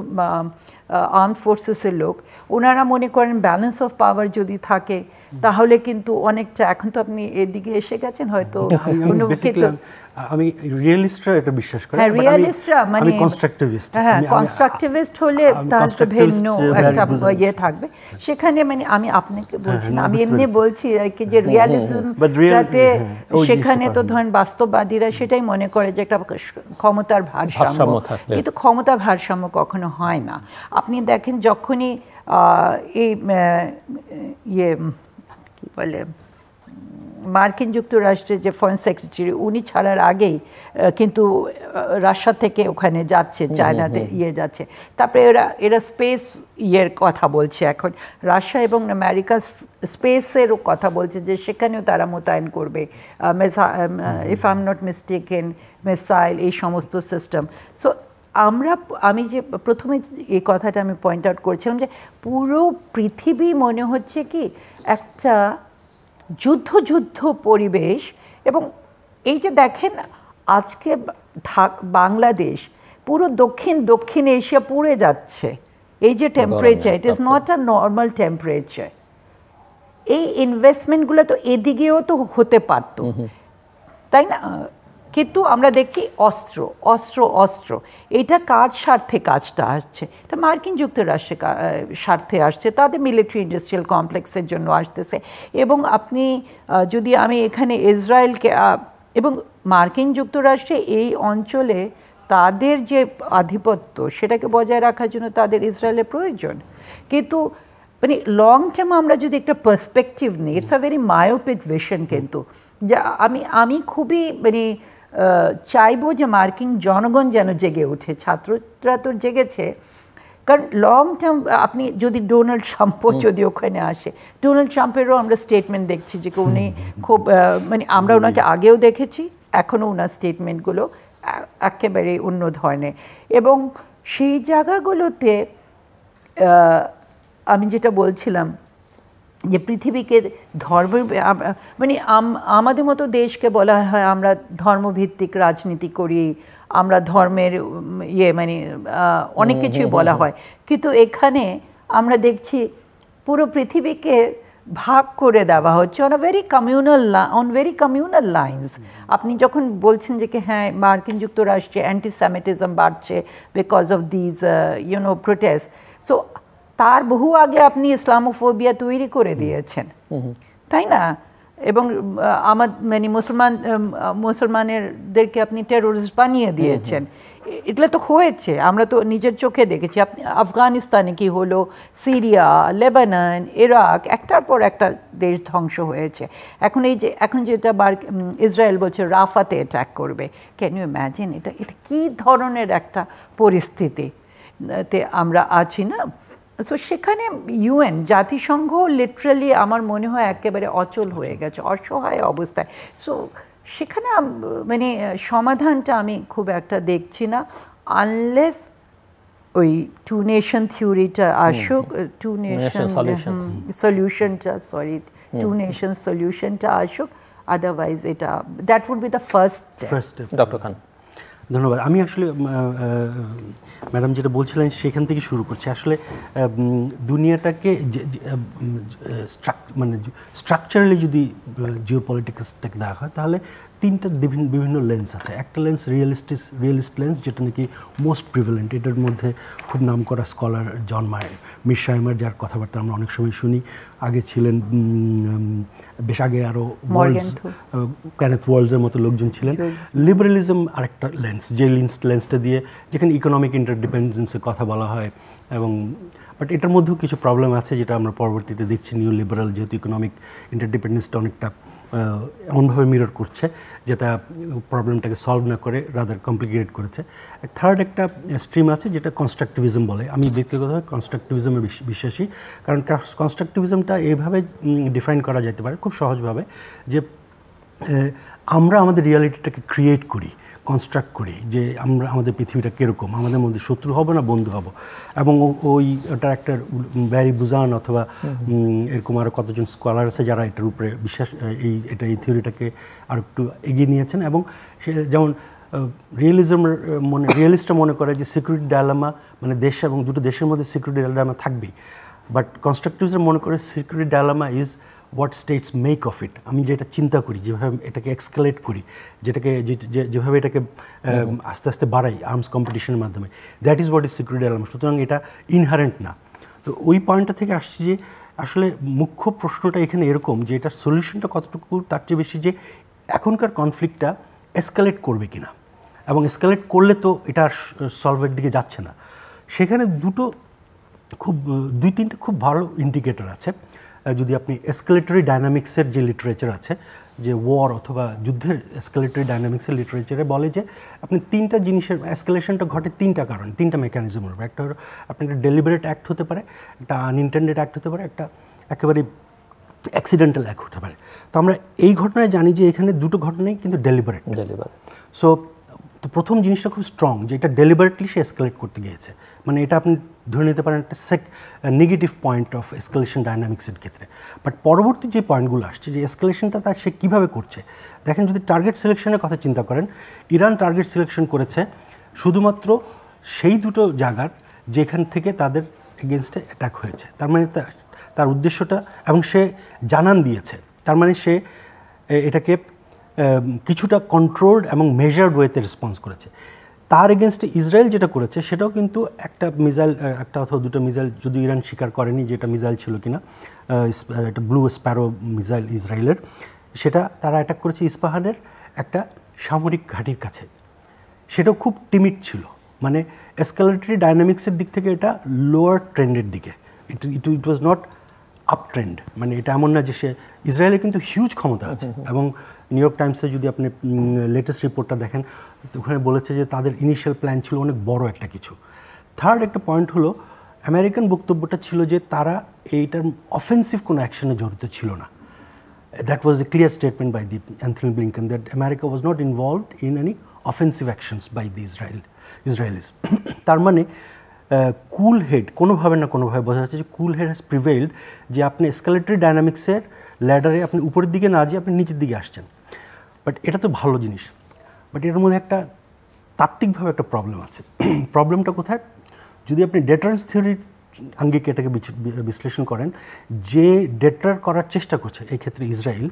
আর্মড ফোর্সেসের লোক, ওনারা মনে করেন ব্যালেন্স অফ পাওয়ার যদি থাকে তাহলে কিন্তু অনেকটা, এখন তো আপনি এদিকে এসে গেছেন হয়তো আমি রিয়েলিস্টরা এটা বিশ্বাস করি, হ্যাঁ রিয়েলিস্টরা মানে আমি কনস্ট্রাকটিভিস্ট। হ্যাঁ কনস্ট্রাকটিভিস্ট হলে তার তো ভিন্ন একটা ইয়ে থাকবে সেখানে, মানে আমি আপনাকে বলছি না, আমি এমনি বলছি আর কি যে রিয়ালিজম যাতে সেখানে তো ধরেন বাস্তববাদীরা সেটাই মনে করে যে একটা ক্ষমতার ভারসাম্য, কিন্তু ক্ষমতা ভারসাম্য কখনো হয় না। আপনি দেখেন যখনই এই ইয়ে কি বলে মার্কিন যুক্তরাষ্ট্রের যে ফরেন সেক্রেটারি উনি ছাড়ার আগেই কিন্তু রাশিয়া থেকে ওখানে যাচ্ছে, চায়নাতে যাচ্ছে, তারপরে এরা স্পেস ইয়ের কথা বলছে এখন, রাশিয়া এবং আমেরিকা স্পেসেরও কথা বলছে যে সেখানেও তারা মোতায়েন করবে if I am not mistaken missile, এই সমস্ত সিস্টেম। সো আমি যে প্রথমে এই কথাটা আমি পয়েন্ট আউট করেছিলাম যে পুরো পৃথিবী মনে হচ্ছে কি একটা যুদ্ধ পরিবেশ। এবং এই যে দেখেন আজকে বাংলাদেশ পুরো দক্ষিণ এশিয়া পুড়ে যাচ্ছে, এই যে temperature, it is not a normal temperature. এই ইনভেস্টমেন্টগুলো তো এদিকেও তো হতে পারতো, তাই না? কিন্তু আমরা দেখছি অস্ত্র এটা কার স্বার্থে কাজটা আসছে? এটা মার্কিন যুক্তরাষ্ট্রের স্বার্থে আসছে, তাদের মিলিটারি ইন্ডাস্ট্রিয়াল কমপ্লেক্সের জন্য আসতেছে। এবং আপনি যদি আমি এখানে ইসরায়েলকে এবং মার্কিন যুক্তরাষ্ট্রে এই অঞ্চলে তাদের যে আধিপত্য সেটাকে বজায় রাখার জন্য তাদের ইসরায়েলের প্রয়োজন। কিন্তু মানে লং টার্ম আমরা যদি একটা পার্সপেক্টিভ নিই, it's a very myopic vision. কিন্তু যা আমি খুবই মানে চাইবো যে মার্কিন জনগণ যেন জেগে ওঠে, ছাত্ররা তো জেগেছে, কারণ লং টার্ম আপনি যদি ডোনাল্ড ট্রাম্পও যদি ওখানে আসে, ডোনাল্ড ট্রাম্পেরও আমরা স্টেটমেন্ট দেখছি যে উনি খুব মানে আমরা ওনাকে আগেও দেখেছি, এখনও ওনার স্টেটমেন্টগুলো একেবারে অন্য ধরনের। এবং সেই জায়গাগুলোতে আমি যেটা বলছিলাম যে পৃথিবীকে ধর্ম মানে আমাদের মতো দেশকে বলা হয় আমরা ধর্মভিত্তিক রাজনীতি করি, আমরা ধর্মের মানে অনেক কিছুই বলা হয়, কিন্তু এখানে আমরা দেখছি পুরো পৃথিবীকে ভাগ করে দেওয়া হচ্ছে অন ভেরি কমিউনাল লাইন্স। আপনি যখন বলছেন যে কি হ্যাঁ মার্কিন যুক্তরাষ্ট্রে অ্যান্টিসেমিটিজম বাড়ছে because of these protest, so তার বহু আগে আপনি ইসলামোফোবিয়া তৈরি করে দিয়েছেন, তাই না? এবং আমার মানে মুসলমানদেরকে আপনি টেরোরিস্ট বানিয়ে দিয়েছেন। এগুলো তো হয়েছে, আমরা তো নিজের চোখে দেখেছি। আপনি আফগানিস্তানে কি হলো, সিরিয়া, লেবানন, ইরাক, একটার পর একটা দেশ ধ্বংস হয়েছে। এখন যেটা ইসরায়েল বলছে রাফাতে অ্যাটাক করবে, ক্যান ইউ ইম্যাজিন? এটা কী ধরনের একটা পরিস্থিতিতে আমরা আছি না? সো সেখানে ইউএন জাতিসংঘ লিটারালি আমার মনে হয় একেবারে অচল হয়ে গেছে, অসহায় অবস্থায়। সো সেখানে মানে সমাধানটা আমি খুব একটা দেখছি না, আনলেস ওই টু নেশন থিওরিটা আসুক, টু নেশন সলিউশনটা আসুক, আদারওয়াইজ এটা that would be the first step. Doctor Khan, ধন্যবাদ। আমি আসলে ম্যাডাম যেটা বলছিলেন সেখান থেকে শুরু করছি। আসলে দুনিয়াটাকে মানে স্ট্রাকচারালি যদি জিওপলিটিক্সটাকে দেখা হয় তাহলে তিনটা বিভিন্ন লেন্স আছে। একটা লেন্স রিয়েলিস্ট লেন্স, যেটা নাকি মোস্ট প্রিভেলেন্ট। এটার মধ্যে খুব নাম করা স্কলার জন মিরশাইমার, যার কথাবার্তা আমরা অনেক সময় শুনি। আগে ছিলেন বেশ আগে আরও ক্যানেথ ওয়ালসের মতো লোকজন ছিলেন। লিবারেলিজম আরেকটা লেন্স, যে লেন্সটা দিয়ে যেখানে ইকোনমিক ইন্টারডিপেন্ডেন্সের কথা বলা হয়, এবং বাট এটার মধ্যেও কিছু প্রবলেম আছে যেটা আমরা পরবর্তীতে দেখছি। নিউ লিবারাল যেহেতু ইকোনমিক ইন্টারডিপেন্ডেন্সটা অনেকটা এমনভাবে মিরর করছে যেটা প্রবলেমটাকে সলভ না করে রাদার কমপ্লিকেটেড করেছে। থার্ড একটা স্ট্রিম আছে যেটা কনস্ট্রাকটিভিজম বলে। আমি ব্যক্তিগতভাবে কনস্ট্রাকটিভিজমে বিশ্বাসী, কারণ কনস্ট্রাকটিভিজমটা এইভাবে ডিফাইন করা যেতে পারে খুব সহজভাবে যে আমরা আমাদের রিয়ালিটিটাকে ক্রিয়েট করি, কনস্ট্রাক্ট করি, যে আমরা আমাদের পৃথিবীটা কীরকম, আমাদের মধ্যে শত্রু হব না বন্ধু হব। এবং ওটা একটা ব্যারি বুজান অথবা এরকম আরও কতজন স্কলার আছে যারা এটার উপরে বিশ্বাস এই থিওরিটাকে আর একটু এগিয়ে নিয়েছেন। এবং সে যেমন রিয়েলিস্টরা মনে করে যে সিকিউরিটি ডায়লামা মানে দেশ এবং দুটো দেশের মধ্যে সিকিউরিটি ডায়লামা থাকবেই, বাট কনস্ট্রাকটিভিজম মনে করে security dilemma is what states make of it, আমি যেটা চিন্তা করি, যেভাবে এটাকে এক্সকালেট করি, যেটাকে যেভাবে এটাকে আস্তে আস্তে বাড়াই আর্মস কম্পিটিশনের মাধ্যমে, that is what is security alarm. সুতরাং এটা ইনহারেন্ট না। তো ওই পয়েন্টটা থেকে আসছি যে আসলে মুখ্য প্রশ্নটা এখানে এরকম যে এটার সলিউশনটা কতটুকু, তার চেয়ে বেশি যে এখনকার কনফ্লিক্টটা এসকালেট করবে কিনা, এবং এসকালেট করলে তো এটা আর সলভের দিকে যাচ্ছে না। সেখানে দুই তিনটে খুব ভালো ইন্ডিকেটর আছে। যদি আপনি এসকালেটরি ডায়নামিক্সের যে লিটারেচার আছে, যে ওয়ার অথবা যুদ্ধের এসকালেটরি ডায়নামিক্সের লিটারেচারে বলে যে আপনি তিনটা জিনিসের এসকালেশনটা ঘটে তিনটা কারণ, তিনটা মেকানিজমের উপর। একটা হলো আপনি একটা ডেলিবারেট অ্যাক্ট হতে পারে, একটা আনইনটেন্ডেড অ্যাক্ট হতে পারে, একটা একেবারে অ্যাক্সিডেন্টাল অ্যাক্ট হতে পারে। তো আমরা এই ঘটনায় জানি যে এখানে দুটো ঘটনাই কিন্তু ডেলিবারেট। সো তো প্রথম জিনিসটা খুব স্ট্রং যে এটা ডেলিবারেটলি সে এসকালেট করতে গিয়েছে, মানে এটা আপনি ধরে নিতে পারেন একটা নেগেটিভ পয়েন্ট অফ এসকালেশন ডায়নামিক্সের ক্ষেত্রে। বাট পরবর্তী যে পয়েন্টগুলো আসছে যে এসকালেশনটা তার সে কীভাবে করছে, দেখেন যদি টার্গেট সিলেকশনের কথা চিন্তা করেন, ইরান টার্গেট সিলেকশন করেছে শুধুমাত্র সেই দুটো জায়গার যেখান থেকে তাদের এগেনস্টে অ্যাটাক হয়েছে। তার মানে তার উদ্দেশ্যটা, এবং সে জানান দিয়েছে, তার মানে সে এটাকে কিছুটা কন্ট্রোলড এবং মেজার্ড ওয়েতে রেসপন্স করেছে। তার এগেনস্টে ইসরায়েল যেটা করেছে সেটাও কিন্তু একটা মিসাইল, একটা অথবা দুটো মিসাইল, যদি ইরান স্বীকার করেনি যেটা মিসাইল ছিল কিনা, একটা ব্লু স্প্যারো মিসাইল ইসরায়েলের, সেটা তারা অ্যাটাক করেছে ইস্পাহানের একটা সামরিক ঘাঁটির কাছে। সেটাও খুব টিমিড ছিল, মানে এসকালেটরি ডায়নামিক্সের দিক থেকে এটা লোয়ার ট্রেন্ডের দিকে, ইট ওয়াজ নট আপ ট্রেন্ড। মানে এটা এমন না যে সে, ইসরায়েলের কিন্তু হিউজ ক্ষমতা আছে, এবং নিউ ইয়র্ক টাইমসে যদি আপনি লেটেস্ট রিপোর্টটা দেখেন, ওখানে বলেছে যে তাদের ইনিশিয়াল প্ল্যান ছিল অনেক বড় একটা কিছু। থার্ড একটা পয়েন্ট হলো আমেরিকান বক্তব্যটা ছিল যে তারা এইটার অফেন্সিভ কোনো অ্যাকশনে জড়িত ছিল না। That was a clear statement by the Anthony Blinken that America was not involved in any offensive actions by the Israelis. তার মানে কুল হেড কোনোভাবে না কোনোভাবে বোঝা যাচ্ছে যে কুল হেড হ্যাজ প্রিভেইলড, যে আপনি এসকালেটরি ডায়নামিক্সের ল্যাডারে আপনি উপরের দিকে না যেয়ে আপনি নিচের দিকে আসছেন। বাট এটা তো ভালো জিনিস, বাট এটার মধ্যে একটা তাত্ত্বিকভাবে একটা প্রবলেম আছে। প্রবলেমটা কোথায়? যদি আপনি ডেটারেন্স থিওরির আঙ্গিকে এটাকে বিশ্লেষণ করেন, যে ডেটার করার চেষ্টা করছে এই ক্ষেত্রে ইসরায়েল,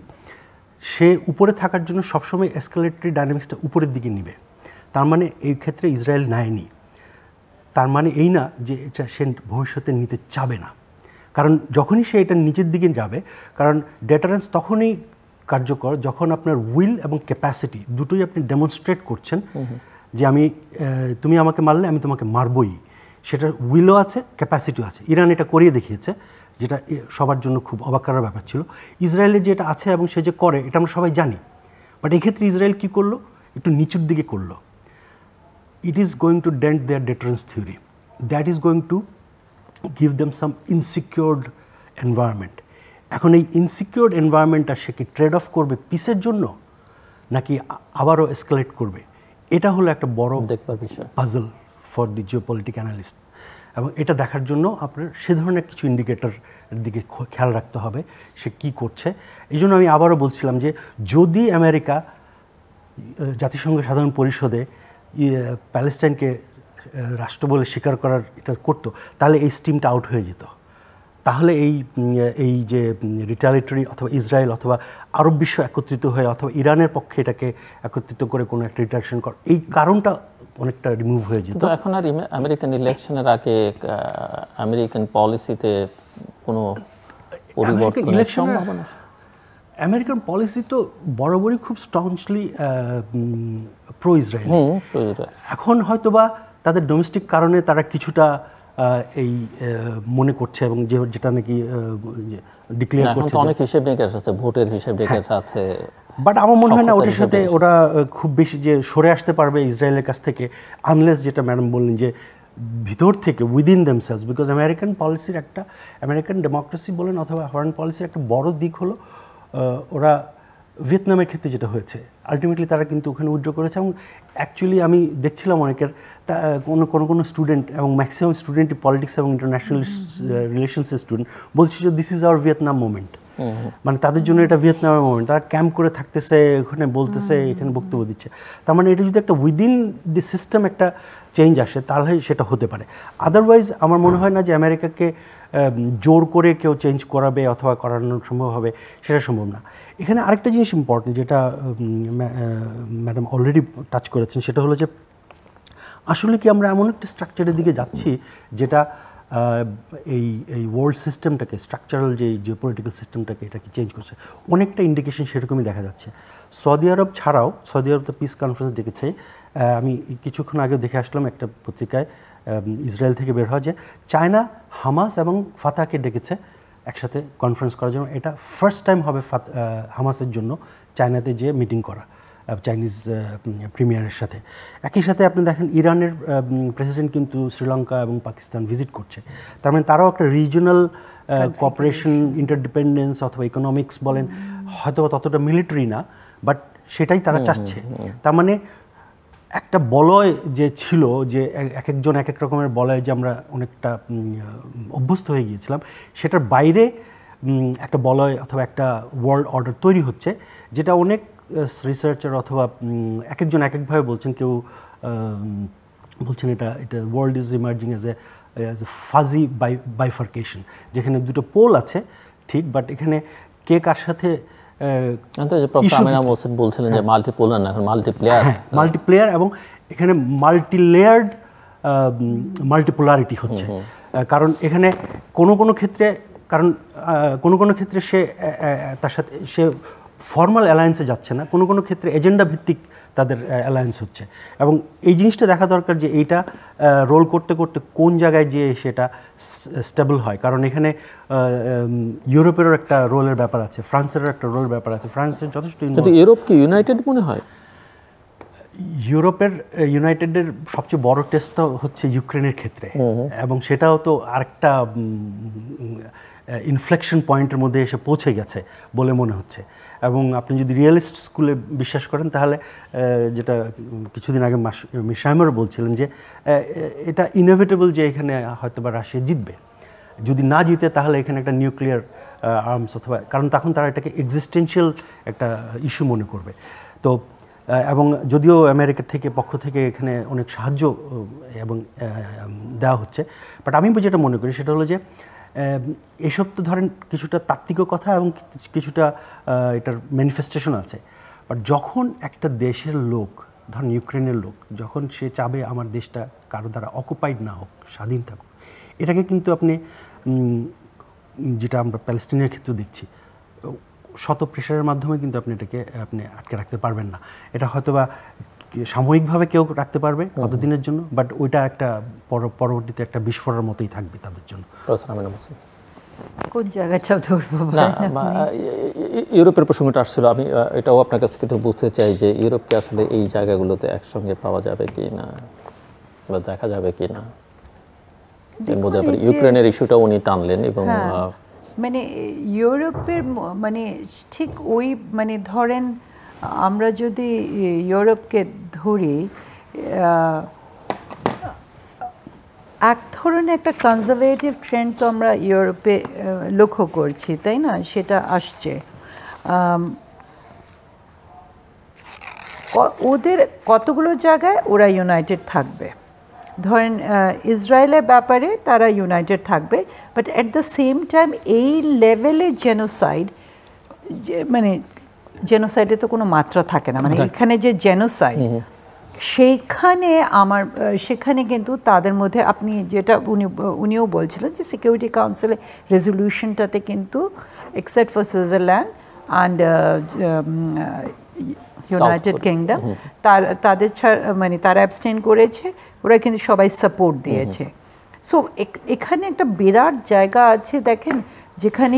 সে উপরে থাকার জন্য সবসময় এসকালেটরি ডায়নামিক্সটা উপরের দিকে নিবে। তার মানে এই ক্ষেত্রে ইসরায়েল নেয়নি, তার মানে এই না যে এটা সে ভবিষ্যতে নিতে চাবে না। কারণ যখনই সে এটা নিচের দিকে যাবে, কারণ ডেটারেন্স তখনই কার্যকর যখন আপনার উইল এবং ক্যাপাসিটি দুটোই আপনি ডেমনস্ট্রেট করছেন, যে তুমি আমাকে মারলে আমি তোমাকে মারবই, সেটার উইলও আছে, ক্যাপাসিটিও আছে। ইরান এটা করিয়ে দেখিয়েছে, যেটা সবার জন্য খুব অবাক করার ব্যাপার ছিল। ইসরায়েলের যেটা আছে এবং সে যে করে, এটা আমরা সবাই জানি। বাট এক্ষেত্রে ইসরায়েল কী করলো? একটু নিচুর দিকে করলো। It is going to dent their deterrence theory. That is going to give them some insecure environment. এখন এই ইনসিকিউর এনভায়রনমেন্টটা সে কি ট্রেড অফ করবে পিসের জন্য, নাকি আবারও এসকালেট করবে? এটা হলো একটা বড় দেখবার বিষয়, পাজল ফর দি জিওপলিটিক অ্যানালিস্ট। এবং এটা দেখার জন্য আপনার সে ধরনের কিছু ইন্ডিকেটরের দিকে খেয়াল রাখতে হবে, সে কি করছে। এই জন্য আমি আবারও বলছিলাম যে যদি আমেরিকা জাতিসংঘ সাধারণ পরিষদে প্যালেস্টাইনকে রাষ্ট্র বলে স্বীকার করার এটা করতো, তাহলে এই স্টিমটা আউট হয়ে যেত। তাহলে এই যে রিটালিটরি অথবা ইসরায়েল অথবা আরব বিশ্ব একত্রিত হয়ে অথবা ইরানের পক্ষে এটাকে একত্রিত করে কোনো একটা রিটাকশন কর, এই কারণটা অনেকটা রিমুভ হয়ে যেত। তো এখন আর আমেরিকান ইলেকশনের আগে আমেরিকান পলিসিতে কোনো পরিবর্তনের সম্ভাবনা? আমেরিকান পলিসি তো বরাবরই খুব স্ট্রংলি প্রো ইসরায়েল। এখন হয়তোবা তাদের ডোমেস্টিক কারণে তারা কিছুটা এই মনে করছে, এবং যেটা নাকি ডিক্লেয়ার করছে, অনেক হিসেব নিকেশ আছে, ভোটের হিসেব নিকেশ আছে। বাট আমার মনে হয় না ওটার সাথে ওরা খুব বেশি যে সরে আসতে পারবে ইসরায়েলের কাছ থেকে, আনলেস যেটা ম্যাডাম বললেন যে ভিতর থেকে উইদিন দেমসেলস। বিকজ আমেরিকান পলিসির একটা, আমেরিকান ডেমোক্রেসি বলেন অথবা ফরেন পলিসির একটা বড় দিক হলো ওরা ভিয়েতনামের ক্ষেত্রে যেটা হয়েছে, আলটিমেটলি তারা কিন্তু ওখানে উইথড্র করেছে। এবং অ্যাকচুয়ালি আমি দেখছিলাম অনেকের কোনো স্টুডেন্ট, এবং ম্যাক্সিমাম স্টুডেন্টই পলিটিক্স এবং ইন্টারন্যাশনাল রিলেশনসের স্টুডেন্ট, বলছি যে this is our Vietnam movement. মানে তাদের জন্য এটা ভিয়েতনামের মোমেন্ট, তারা ক্যাম্প করে থাকতেছে, ওখানে বলতেছে, এখানে বক্তব্য দিচ্ছে। তার মানে এটা যদি একটা উইদিন দি সিস্টেম একটা চেঞ্জ আসে তাহলে সেটা হতে পারে। আদারওয়াইজ আমার মনে হয় না যে আমেরিকাকে জোর করে কেউ চেঞ্জ করাবে অথবা করানো সম্ভব হবে, সেটা সম্ভব না। এখানে আরেকটা জিনিস ইম্পর্টেন্ট যেটা ম্যাডাম অলরেডি টাচ করেছেন, সেটা হলো যে আসলে কি আমরা এমন একটা স্ট্রাকচারের দিকে যাচ্ছি যেটা এই ওয়ার্ল্ড সিস্টেমটাকে, স্ট্রাকচারাল যে পলিটিক্যাল সিস্টেমটাকে এটাকে চেঞ্জ করছে। অনেকটা ইন্ডিকেশন সেরকমই দেখা যাচ্ছে। সৌদি আরব ছাড়াও, সৌদি আরব তো পিস কনফারেন্স ডেকেছে, আমি কিছুক্ষণ আগে দেখে আসলাম একটা পত্রিকায় ইসরায়েল থেকে বের হয় যে চায়না হামাস এবং ফাতাহকে ডেকেছে একসাথে কনফারেন্স করার জন্য। এটা ফার্স্ট টাইম হবে হামাসের জন্য চায়নাতে যে মিটিং করা চাইনিজ প্রিমিয়ারের সাথে। একই সাথে আপনি দেখেন ইরানের প্রেসিডেন্ট কিন্তু শ্রীলঙ্কা এবং পাকিস্তান ভিজিট করছে। তার মানে তারাও একটা রিজিওনাল কোঅপারেশন, ইন্টারডিপেন্ডেন্স অথবা ইকোনমিক্স বলেন, হয়তো ততটা মিলিটারি না, বাট সেটাই তারা চাচ্ছে। তার মানে একটা বলয় যে ছিল, যে এক একজন এক এক রকমের বলয় যে আমরা অনেকটা অভ্যস্ত হয়ে গিয়েছিলাম, সেটার বাইরে একটা বলয় অথবা একটা ওয়ার্ল্ড অর্ডার তৈরি হচ্ছে, যেটা অনেক রিসার্চার অথবা এক একজন এক একভাবে বলছেন। কেউ বলছেন এটা world is emerging as a fuzzy bifurcation, যেখানে দুটো পোল আছে ঠিক, বাট এখানে কে কার সাথে বলছিলেন যে মাল্টিপোলার না, এখন মাল্টিপ্লেয়ার। মাল্টিপ্লেয়ার, এবং এখানে মাল্টিলেয়ার্ড মাল্টিপোলারিটি হচ্ছে। কারণ এখানে কোনো ক্ষেত্রে, কোনো ক্ষেত্রে সে তার সাথে সে ফর্মাল অ্যালায়েন্সে যাচ্ছে না, কোনো ক্ষেত্রে এজেন্ডা ভিত্তিক তাদের অ্যালায়েন্স হচ্ছে। এবং এই জিনিসটা দেখা দরকার যে এইটা রোল করতে করতে কোন জায়গায় যে সেটা স্টেবল হয়। কারণ এখানে ইউরোপেরও একটা রোলের ব্যাপার আছে, ফ্রান্সেরও একটা রোলের ব্যাপার আছে। ফ্রান্সের যথেষ্ট, কিন্তু ইউরোপ কি ইউনাইটেড মনে হয়? ইউনাইটেডের সবচেয়ে বড় টেস্ট তো হচ্ছে ইউক্রেনের ক্ষেত্রে, এবং সেটাও তো আরেকটা ইনফ্লেকশন পয়েন্টের মধ্যে এসে পৌঁছে গেছে বলে মনে হচ্ছে। এবং আপনি যদি রিয়েলিস্ট স্কুলে বিশ্বাস করেন তাহলে, যেটা কিছুদিন আগে মিশাইমারও বলছিলেন যে এটা ইনএভিটেবল যে এখানে হয়তো বা রাশিয়া জিতবে। যদি না জিতে তাহলে এখানে একটা নিউক্লিয়ার আর্মস অথবা, কারণ তখন তারা এটাকে এক্সিস্টেন্সিয়াল একটা ইস্যু মনে করবে। তো এবং যদিও আমেরিকার পক্ষ থেকে এখানে অনেক সাহায্য এবং দেওয়া হচ্ছে, বাট আমি যেটা মনে করি সেটা হলো যে এসব তো ধরেন কিছুটা তাত্ত্বিক কথা এবং কিছুটা এটার ম্যানিফেস্টেশন আছে। বাট যখন একটা দেশের লোক, ধরেন ইউক্রেনের লোক, যখন সে চাবে আমার দেশটা কারো দ্বারা অকুপাইড না হোক, স্বাধীন থাকুক, এটাকে কিন্তু আপনি, যেটা আমরা প্যালেস্টিনের ক্ষেত্রে দেখছি, শত প্রেশারের মাধ্যমে কিন্তু আপনি এটাকে আটকে রাখতে পারবেন না। এটা হয়তোবা সাময়িকভাবে কেউ রাখতে পারবে কতদিনের জন্য, বাট ওইটা একটা পরবর্তীতে একটা বিস্ফোরণের মতোই থাকবে তাদের জন্য। কোন জায়গাটা ধরবো না, ইউরোপের প্রসঙ্গটা আসছিল, আমি এটাও আপনার কাছে কিন্তু বুঝতে চাই যে ইউরোপকে আসলে এই জায়গাগুলোতে একসঙ্গে পাওয়া যাবে কি না বা দেখা যাবে কি না। এর মধ্যে আবার ইউক্রেনের ইস্যুটা উনি টানলেন, এবং মানে ইউরোপের মানে ঠিক ওই মানে ধরেন আমরা যদি ইউরোপকে ধরি, এক ধরনের একটা কনজারভেটিভ ট্রেন্ড তো আমরা ইউরোপে লক্ষ্য করছি, তাই না? সেটা আসছে। ওদের কতগুলো জায়গায় ওরা ইউনাইটেড থাকবে। ধরেন ইসরায়েলের ব্যাপারে তারা ইউনাইটেড থাকবে, but at the same time এই লেভেলের জেনোসাইড, মানে জেনোসাইডে তো কোনো মাত্রা থাকে না, মানে এখানে যে জেনোসাইড, সেইখানে সেখানে কিন্তু তাদের মধ্যে আপনি যেটা উনিও বলছিলেন যে সিকিউরিটি কাউন্সিলের রেজলিউশনটাতে কিন্তু except for Switzerland and United kingdom তাদের মানে তারা অ্যাবস্টেইন করেছে, ওরা কিন্তু সবাই সাপোর্ট দিয়েছে। সো এখানে একটা বিরাট জায়গা আছে দেখেন, যেখানে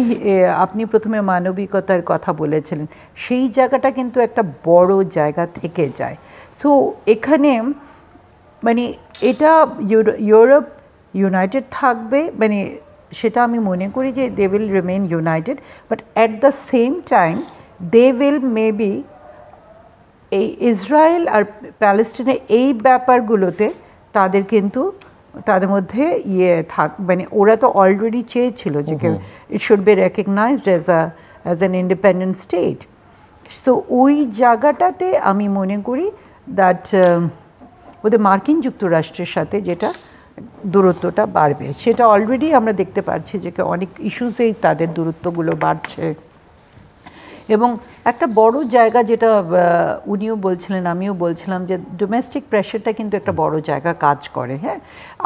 আপনি প্রথমে মানবিকতার কথা বলেছিলেন, সেই জায়গাটা কিন্তু একটা বড় জায়গা থেকে যায়। সো এখানে মানে এটা ইউরোপ ইউনাইটেড থাকবে, মানে সেটা আমি মনে করি যে they will remain united, but at the same time they will maybe এই ইসরায়েল আর প্যালেস্টাইনের এই ব্যাপারগুলোতে তাদের কিন্তু তাদের মধ্যে মানে ওরা তো অলরেডি চেয়েছিল যে it should be recognised as an independent state. So ওই জায়গাটাতে আমি মনে করি দ্যাট ওদের মার্কিন যুক্তরাষ্ট্রের সাথে যেটা দূরত্বটা বাড়বে, সেটা অলরেডি আমরা দেখতে পাচ্ছি যে অনেক ইস্যুসেই তাদের দূরত্বগুলো বাড়ছে। এবং একটা বড় জায়গা যেটা উনিও বলছিলেন আমিও বলছিলাম যে ডোমেস্টিক প্রেশারটা কিন্তু একটা বড় জায়গা কাজ করে। হ্যাঁ,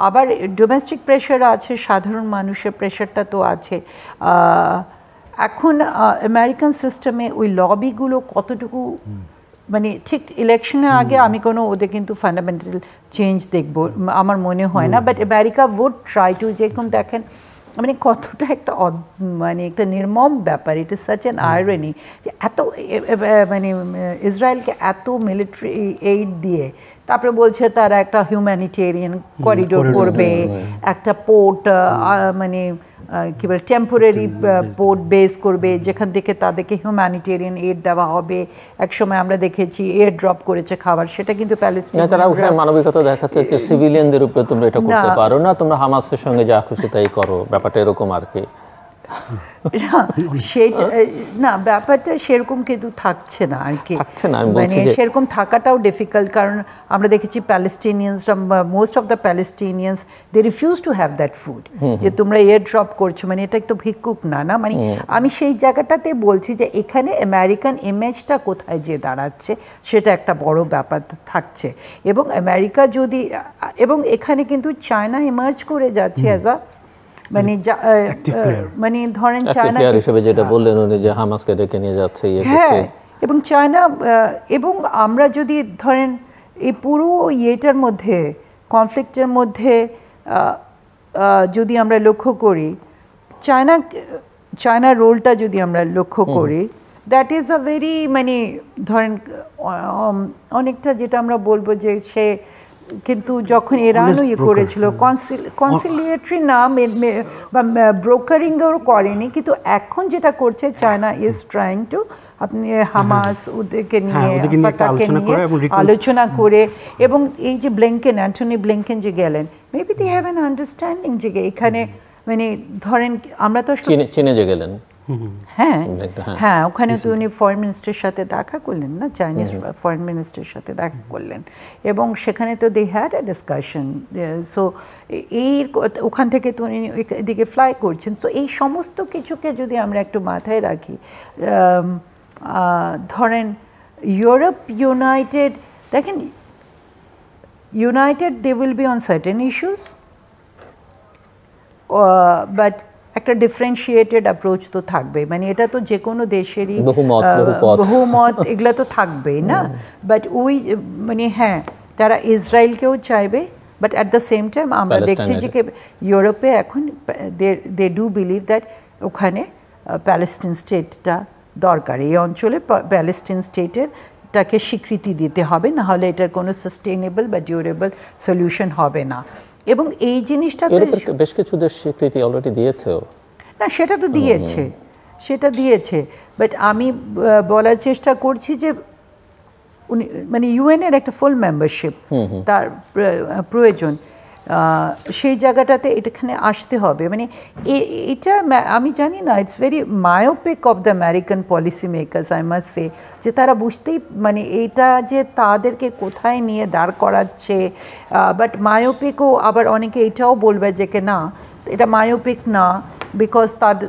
আবার ডোমেস্টিক প্রেশার আছে, সাধারণ মানুষের প্রেশারটা তো আছে। এখন আমেরিকান সিস্টেমে ওই লবিগুলো কতটুকু মানে ঠিক ইলেকশনের আগে আমি কোনো ওদের কিন্তু ফান্ডামেন্টাল চেঞ্জ দেখবো আমার মনে হয় না, but America would try to, যেরকম দেখেন মানে কতটা একটা মানে একটা নির্মম ব্যাপার, it is such an irony যে এত মানে ইসরায়েলকে এত মিলিটারি এইড দিয়ে তারপরে বলছে তারা একটা হিউম্যানিটেরিয়ান করিডোর করবে, একটা পোর্ট মানে কী বলে টেম্পোরারি পোর্ট বেস করবে যেখান থেকে তাদেরকে হিউম্যানিটেরিয়ান এইড দেওয়া হবে। একসময় আমরা দেখেছি এয়ার ড্রপ করেছে খাবার, সেটা কিন্তু প্যালেস্টাইন তারা ওখানে মানবিকতা দেখাচ্ছে যে সিভিলিয়ানদের উপরে তোমরা এটা করতে পারো না, তোমরা হামাসের সঙ্গে যা খুশি তাই করো, ব্যাপারটা এরকম আর কি। সেটা না, ব্যাপারটা সেরকম কিন্তু থাকছে না আর কি, মানে সেরকম থাকাটাও ডিফিকাল্ট। কারণ আমরা দেখেছি প্যালেস্টিনিয়ানসরা, most of the Palestinians they refuse to have that food, যে তোমরা এয়ার ড্রপ করছো, মানে এটা একটু ভিক্ষুক না মানে আমি সেই জায়গাটাতে বলছি যে এখানে আমেরিকান ইমেজটা কোথায় যে দাঁড়াচ্ছে সেটা একটা বড় ব্যাপার থাকছে। এবং আমেরিকা যদি, এবং এখানে কিন্তু চায়না ইমার্জ করে যাচ্ছে অ্যাজ আ মানে মানে ধরেন চায়না হিসেবে যেটা বললেন উনি যে হামাসকে ডেকে নিয়ে যাচ্ছে, হ্যাঁ, এবং চায়না, এবং আমরা যদি ধরেন এই পুরো ইয়েটার মধ্যে কনফ্লিক্টের মধ্যে যদি আমরা লক্ষ্য করি চায়নার রোলটা যদি আমরা লক্ষ্য করি, দ্যাট ইজ আ ভেরি মানে ধরেন অনেকটা যেটা আমরা বলবো যে সে কিন্তু যখন ইরানও ইয়ে করেছিল কনসিলিয়েটরি না বা ব্রোকারিংও করেনি, কিন্তু এখন যেটা করছে চায়না ইজ ট্রাইং টু আপনি হামাস ওদেরকে নিয়ে আলোচনা করে, এবং এই যে ব্লিংকেন, অ্যান্টনি ব্লিংকেন যে গেলেন, maybe they have an understanding যে এখানে মানে ধরেন আমরা তো চীনে যে গেলেন, হ্যাঁ হ্যাঁ, ওখানে তো উনি ফরেন মিনিস্টারের সাথে দেখা করলেন না, চাইনিজ ফরেন মিনিস্টারের সাথে দেখা করলেন, এবং সেখানে তো they had a discussion. So এই ওখান থেকে তো উনি এদিকে ফ্লাই করছেন। সো এই সমস্ত কিছুকে যদি আমরা একটু মাথায় রাখি, ধরেন ইউরোপ ইউনাইটেড, দেখেন united they will be on certain issues, but একটা ডিফারেন্সিয়েটেড অ্যাপ্রোচ তো থাকবে, মানে এটা তো যে কোনো দেশেরই বহুমত এগুলো তো থাকবেই না। বাট ওই মানে হ্যাঁ, তারা ইসরায়েলকেও চাইবে, but at the same time আমরা দেখছি যে ইউরোপে এখন দে ডু বিলিভ দ্যাট ওখানে প্যালেস্টাইন স্টেটটা দরকার, এই অঞ্চলে প্যালেস্টাইন স্টেটের টাকে স্বীকৃতি দিতে হবে, না হলে এটার কোনো সাস্টেইনেবল বা ডিউরেবল সলিউশন হবে না। এবং এই জিনিসটা বেশ কিছু দেশ স্বীকৃতি অলরেডি দিয়েছে না, সেটা তো দিয়েছে, বাট আমি বলার চেষ্টা করছি যে উনি মানে ইউএনের একটা ফুল মেম্বারশিপ তার প্রয়োজন, সেই জায়গাটাতে এখানে আসতে হবে। মানে এটা আমি জানি না, it's very myopic of the American policy makers I must say, যে তারা বুঝতেই মানে এটা যে তাদেরকে কোথায় নিয়ে দাঁড় করাচ্ছে, বাট মায়োপিকও আবার অনেকে এটাও বলবে যে না এটা মায়োপিক না, বিকজ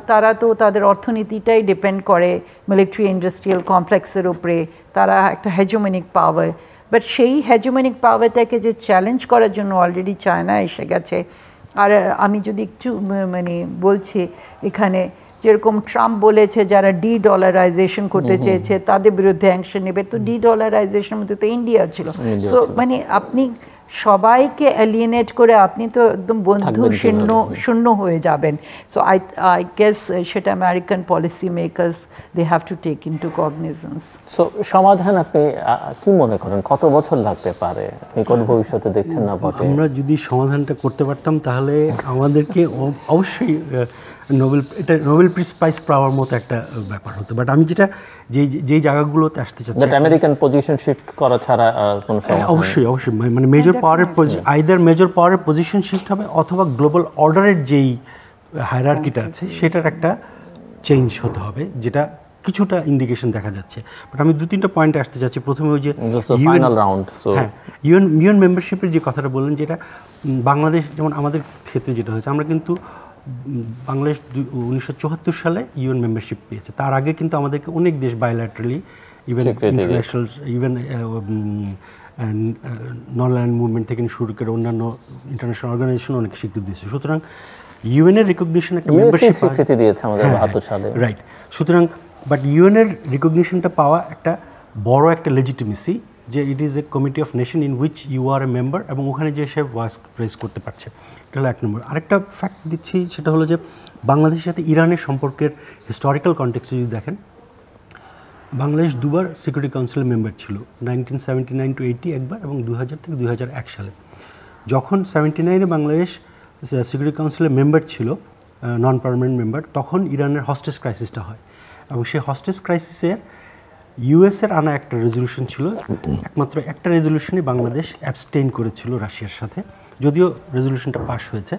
তারা তো তাদের অর্থনীতিটাই ডিপেন্ড করে মিলিটারি ইন্ডাস্ট্রিয়াল কমপ্লেক্সের উপরে, তারা একটা হেজোমেনিক পাওয়ার, বাট সেই হেজোমেনিক পাওয়ারটাকে যে চ্যালেঞ্জ করার জন্য অলরেডি চায়না এসে গেছে। আর আমি যদি একটু মানে বলছি, এখানে যেরকম ট্রাম্প বলেছে যারা ডলারাইজেশন করতে চেয়েছে তাদের বিরুদ্ধে অ্যাকশন নেবে, তো ডলারাইজেশনের মধ্যে তো ইন্ডিয়া ছিল। সো মানে আপনি সবাইকে অ্যালিয়েনেট করে আপনি তো একদম বন্ধু শূন্য হয়ে যাবেন। সো আই গেস সেটা American policy makers they have to take into cognizance. So সমাধান আপনি কি মনে করেন কত বছর লাগতে পারে, নিকট ভবিষ্যতে দেখছেন না? আমরা যদি সমাধানটা করতে পারতাম তাহলে আমাদেরকে অবশ্যই নোবেল প্রাইজ পাওয়ার মতো একটা ব্যাপার হতো। বাট আমি যেই জায়গাগুলোতে আসতে চাচ্ছি, আমেরিকান পজিশন শিফট করা ছাড়া কোনো অবশ্যই মানে মেজর মেজর পাওয়ারের পজিশন শিফট হবে, অথবা গ্লোবাল অর্ডারের যেই হায়ারার্কিটা আছে সেটার একটা চেঞ্জ হতে হবে, যেটা কিছুটা ইন্ডিকেশন দেখা যাচ্ছে। বাট আমি 2-3টা পয়েন্টে আসতে চাচ্ছি। প্রথমে ওই যে ফাইনাল রাউন্ড, হ্যাঁ, ইউএন মেম্বারশিপের যে কথাটা বললেন, যেটা বাংলাদেশ, যেমন আমাদের ক্ষেত্রে যেটা হয়েছে, আমরা কিন্তু বাংলাদেশ 1974 সালে ইউএন মেম্বারশিপ পেয়েছে। তার আগে কিন্তু আমাদেরকে অনেক দেশ বায়োল্যাটারালি, ইভেন ইন্টারন্যাশনাল, ইভেন নন-ল্যান্ড মুভমেন্ট থেকে শুরু করে অন্যান্য ইন্টারন্যাশনাল অর্গানাইজেশন অনেক স্বীকৃতি দিয়েছে। সুতরাং ইউএনের রিকগনিশন, একটা মেম্বারশিপ স্বীকৃতি দিয়েছে আমাদের 72 সালে, রাইট। সুতরাং বাট ইউএনের রিকগনিশনটা পাওয়া একটা বড় একটা লেজিটিমেসি, যে it is a committee of nation in which you are a member, এবং ওখানে যে সে ভয়েস রেজ করতে পারছে। এটা হলো 1 নম্বর। আরেকটা ফ্যাক্ট দিচ্ছি, সেটা হলো যে বাংলাদেশের সাথে ইরানের সম্পর্কের হিস্টোরিক্যাল কনটেক্সট যদি দেখেন, বাংলাদেশ দুবার সিকিউরিটি কাউন্সিলের মেম্বার ছিল, 1979 to 80 একবার, এবং 2000 থেকে 2001 সালে। যখন 79-এ বাংলাদেশ সিকিউরিটি কাউন্সিলের মেম্বার ছিল, নন পার্মানেন্ট মেম্বার, তখন ইরানের হস্টেজ ক্রাইসিসটা হয়, এবং সেই হস্টেজ ক্রাইসিসের ইউএসের আনা একটা রেজলিউশন ছিল। একমাত্র একটা রেজলিউশনে বাংলাদেশ অ্যাবস্টেইন করেছিল রাশিয়ার সাথে, যদিও রেজলিউশনটা পাস হয়েছে।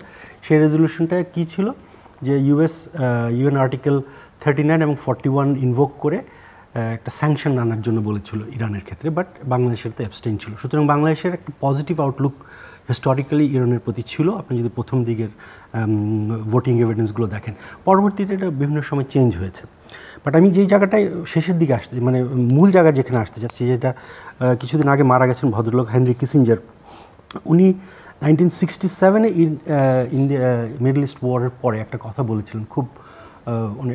সেই রেজলিউশনটা কী ছিল, যে ইউএন আর্টিকেল 39 এবং 41 ইনভোক করে একটা স্যাংশন আনার জন্য বলেছিল ইরানের ক্ষেত্রে, বাট বাংলাদেশের তো অ্যাবস্টেইন ছিল। সুতরাং বাংলাদেশের একটা পজিটিভ আউটলুক হিস্টোরিক্যালি ইরানের প্রতি ছিল, আপনি যদি প্রথম দিকের ভোটিং এভিডেন্সগুলো দেখেন। পরবর্তীতে এটা বিভিন্ন সময় চেঞ্জ হয়েছে। বাট আমি যেই জায়গাটায় শেষের দিকে আসতে, মানে মূল জায়গা যেখানে আসতে চাচ্ছি, যেটা কিছুদিন আগে মারা গেছেন ভদ্রলোক হেনরি কিসিঞ্জার, উনি 1967-এ ইন্ডিয়া মিডল ইস্ট ওয়ারের পরে একটা কথা বলেছিলেন, খুব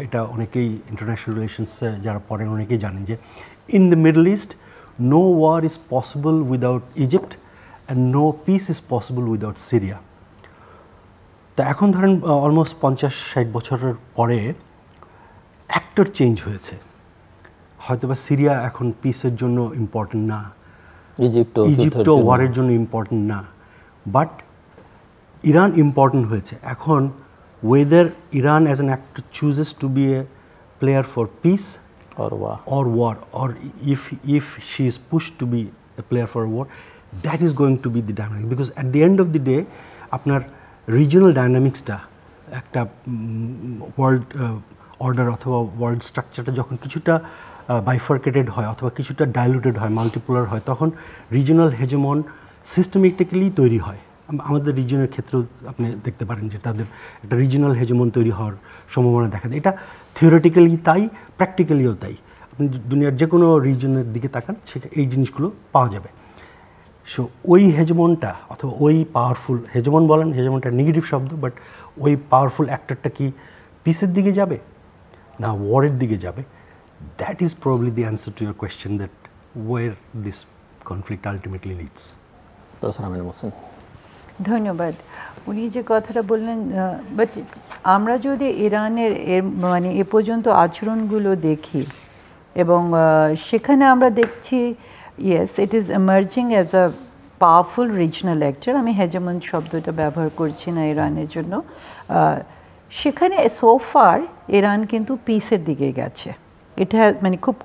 এটা অনেকেই ইন্টারন্যাশনাল রিলেশনস যারা পড়েন অনেকেই জানেন, যে in the Middle East no war is possible without Egypt and no peace is possible without Syria. তা এখন ধরেন অলমোস্ট 50-60 বছরের পরে অ্যাক্টর চেঞ্জ হয়েছে। হয়তোবা সিরিয়া এখন পিসের জন্য ইম্পর্টেন্ট না, ইজিপ্টও ওয়ারের জন্য ইম্পর্টেন্ট না, বাট ইরান ইম্পর্টেন্ট হয়েছে। এখন whether Iran as an actor chooses to be a player for peace or war, or if she is pushed to be a player for war, that is going to be the dynamic, because at the end of the day আপনার regional ডায়নামিক্সটা, একটা world order অথবা world স্ট্রাকচারটা যখন কিছুটা বাইফার্কেটেড হয় অথবা কিছুটা diluted হয়, মাল্টিপোলার হয়, তখন রিজিওনাল হেজেমন সিস্টেমেটিক্যালি তৈরি হয়। আমাদের রিজনের ক্ষেত্রেও আপনি দেখতে পারেন যে তাদের একটা রিজিওনাল হেজেমন তৈরি হওয়ার সম্ভাবনা দেখা দেয়। এটা থিওরিটিক্যালি তাই, প্র্যাকটিক্যালিও তাই। আপনি দুনিয়ার যে কোনো রিজনের দিকে তাকান, সেটা এই জিনিসগুলো পাওয়া যাবে। সো ওই হেজেমনটা অথবা ওই পাওয়ারফুল হেজেমন বলেন, হেজেমনটা নেগেটিভ শব্দ, বাট ওই পাওয়ারফুল অ্যাক্টরটা কি পিসের দিকে যাবে না ওয়ারের দিকে যাবে? That is probably the answer to your question, that where this conflict ultimately leads. ধন্যবাদ। উনি যে কথাটা বললেন, বাট আমরা যদি ইরানের মানে এ পর্যন্ত আচরণগুলো দেখি, এবং সেখানে আমরা দেখছি yes it is emerging as a powerful regional actor. আমি হেজেমন শব্দটা ব্যবহার করছি না ইরানের জন্য। সেখানে সোফার ইরান কিন্তু পিসের দিকে গেছে। এটা মানে খুব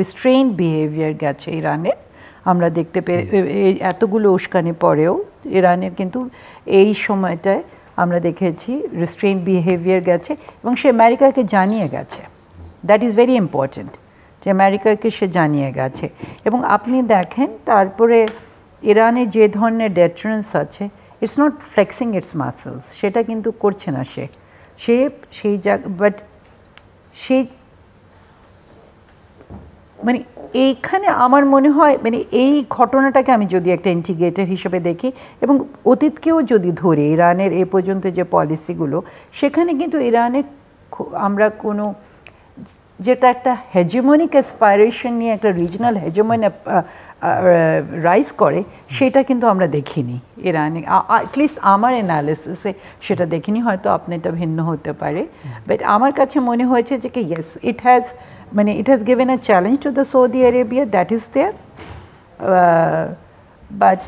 রিস্ট্রেইনড বিহেভিয়ার গেছে ইরানের। আমরা দেখতে পেয়ে এতগুলো উস্কানি পরেও ইরানের কিন্তু এই সময়টায় আমরা দেখেছি রিস্ট্রেইনড বিহেভিয়ার গেছে, এবং সে আমেরিকাকে জানিয়ে গেছে। দ্যাট ইজ ভেরি ইম্পর্ট্যান্ট, যে আমেরিকাকে সে জানিয়ে গেছে। এবং আপনি দেখেন তারপরে ইরানে যে ধরনের ডেটারেন্স আছে, it's not flexing it's muscles, সেটা কিন্তু করছে না সেই জায়গা, বাট সেই মানে এইখানে আমার মনে হয় মানে এই ঘটনাটাকে আমি যদি একটা ইন্টিগ্রেটর হিসেবে দেখি এবং অতীতকেও যদি ধরি, ইরানের এ পর্যন্ত যে পলিসিগুলো, সেখানে কিন্তু ইরানের আমরা কোনো যেটা একটা হেজেমনিক অ্যাসপাইরেশন নিয়ে একটা রিজনাল হেজেমন রাইজ করে, সেটা কিন্তু আমরা দেখিনি ইরানে, অ্যাটলিস্ট আমার অ্যানালিসিসে সেটা দেখিনি। হয়তো আপনি এটা ভিন্ন হতে পারে, বাট আমার কাছে মনে হয়েছে যে কি yes it has given a challenge to the Saudi Arabia, that is there, but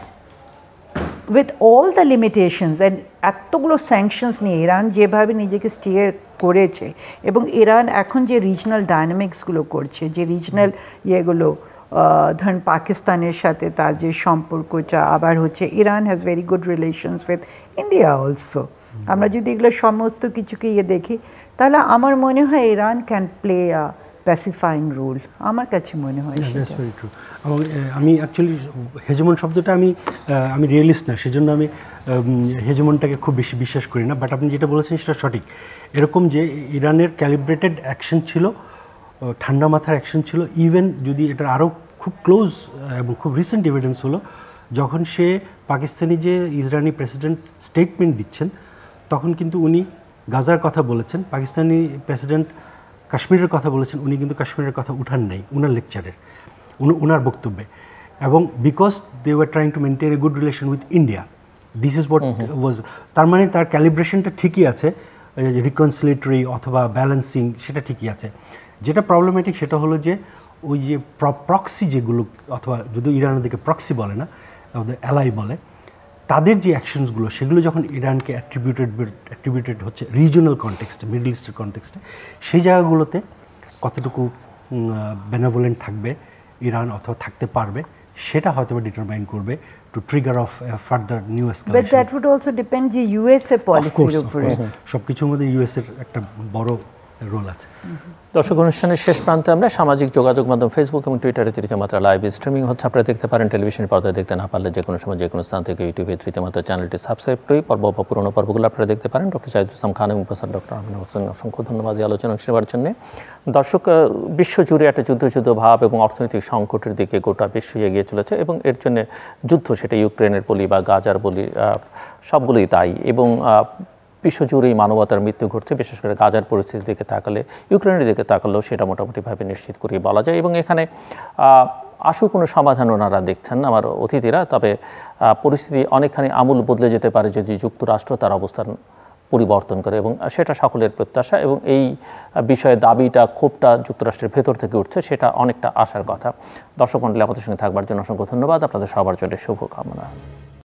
with all the limitations and এতগুলো স্যাংশনস নিয়ে ইরান যেভাবে নিজেকে স্টিয়ার করেছে, এবং ইরান এখন যে রিজনাল ডায়নামিক্সগুলো করছে, যে রিজনাল ইয়েগুলো ধরেন পাকিস্তানের সাথে তার যে সম্পর্কটা, আবার হচ্ছে Iran has very good relations with India also. আমরা যদি এগুলো সমস্ত কিছুকে দেখি, তাহলে আমার মনে হয় Iran can play a pacifying role, আমার কাছে মনে হয়। এবং আমি অ্যাকচুয়ালি হেজমন শব্দটা আমি রিয়েলিস্ট না, সেজন্য আমি হেজমনটাকে খুব বেশি বিশ্বাস করি না। বাট আপনি যেটা বলেছেন সেটা সঠিক। এরকম যে ইরানের ক্যালিব্রেটেড অ্যাকশন ছিল, ঠান্ডা মাথার অ্যাকশন ছিল। ইভেন যদি এটার আরও খুব ক্লোজ এবং খুব রিসেন্ট এভিডেন্স হলো যখন সে পাকিস্তানি যে ইসরায়েলি প্রেসিডেন্ট স্টেটমেন্ট দিচ্ছেন, তখন কিন্তু উনি গাজার কথা বলেছেন। পাকিস্তানি প্রেসিডেন্ট কাশ্মীরের কথা বলেছেন, উনি কিন্তু কাশ্মীরের কথা উঠান নাই উনার লেকচারের, উনার বক্তব্যে। এবং because they were trying to maintain a good relation with India, this is what was. তার মানে তার ক্যালিব্রেশনটা ঠিকই আছে, রিকনসিলেটরি অথবা ব্যালেন্সিং সেটা ঠিকই আছে। যেটা প্রবলেমেটিক সেটা হলো যে ওই যে প্রক্সি যেগুলো, অথবা যদি ইরানের দিকে প্রক্সি বলে না, ওদের অ্যালাই বলে, তাদের যে অ্যাকশনসগুলো সেগুলো যখন ইরানকে অ্যাট্রিবিউটেড হচ্ছে রিজনাল কনটেক্সটে, মিডল ইস্টের কনটেক্সটে, সেই জায়গাগুলোতে কতটুকু বেনেভোলেন্ট থাকবে ইরান অথবা থাকতে পারবে, সেটা হয়তো ডিটারমাইন করবে to trigger of further new escalation. But that would also depend যে ইউএসএ পলিসির উপরে। সবকিছুর মধ্যে ইউএসএর একটা বড় রোল আছে। দর্শক, অনুষ্ঠানের শেষ প্রান্তে আমরা সামাজিক যোগাযোগ মাধ্যম ফেসবুক এবং টুইটারে তৃতীয় মাত্রা লাইভ স্ট্রিমিং হচ্ছে, আপনারা দেখতে পারেন। টেলিভিশনের পর্দায় দেখতে না পারলে যে কোনো সময় যে কোনো স্থান থেকে ইউটিউবে তৃতীয় মাত্রা চ্যানেলটি সাবস্ক্রাইব করে পর্ব বা পুরোনো পর্বগুলো আপনারা দেখতে পারেন। ডক্টর জাহিদুল ইসলাম খান এবং প্রফেসর ডক্টর আমিনুল হোসেন, অসংখ্য ধন্যবাদ এই আলোচনা নেওয়ার জন্য। দর্শক, বিশ্বজুড়ে একটা যুদ্ধ ভাব এবং অর্থনৈতিক সংকটের দিকে গোটা বিশ্ব এগিয়ে চলেছে, এবং এর জন্য যুদ্ধ, সেটা ইউক্রেনের বলি বা গাজার বলি, সবগুলোই তাই। এবং বিশ্বজুড়েই মানবতার মৃত্যু ঘটছে। বিশেষ করে গাজার পরিস্থিতির দিকে তাকালে, ইউক্রেনের দিকে তাকালেও সেটা মোটামুটিভাবে নিশ্চিত করে বলা যায়। এবং এখানে আশু কোনো সমাধান ওনারা দেখছেন আমার অতিথিরা। তবে পরিস্থিতি অনেকখানি আমূল বদলে যেতে পারে যদি যুক্তরাষ্ট্র তার অবস্থান পরিবর্তন করে, এবং সেটা সকলের প্রত্যাশা। এবং এই বিষয়ে দাবিটা, ক্ষোভটা যুক্তরাষ্ট্রের ভেতর থেকে উঠছে, সেটা অনেকটা আশার কথা। দর্শক মণ্ডলী, আমাদের সঙ্গে থাকবার জন্য অসংখ্য ধন্যবাদ। আপনাদের সবার জন্য শুভকামনা।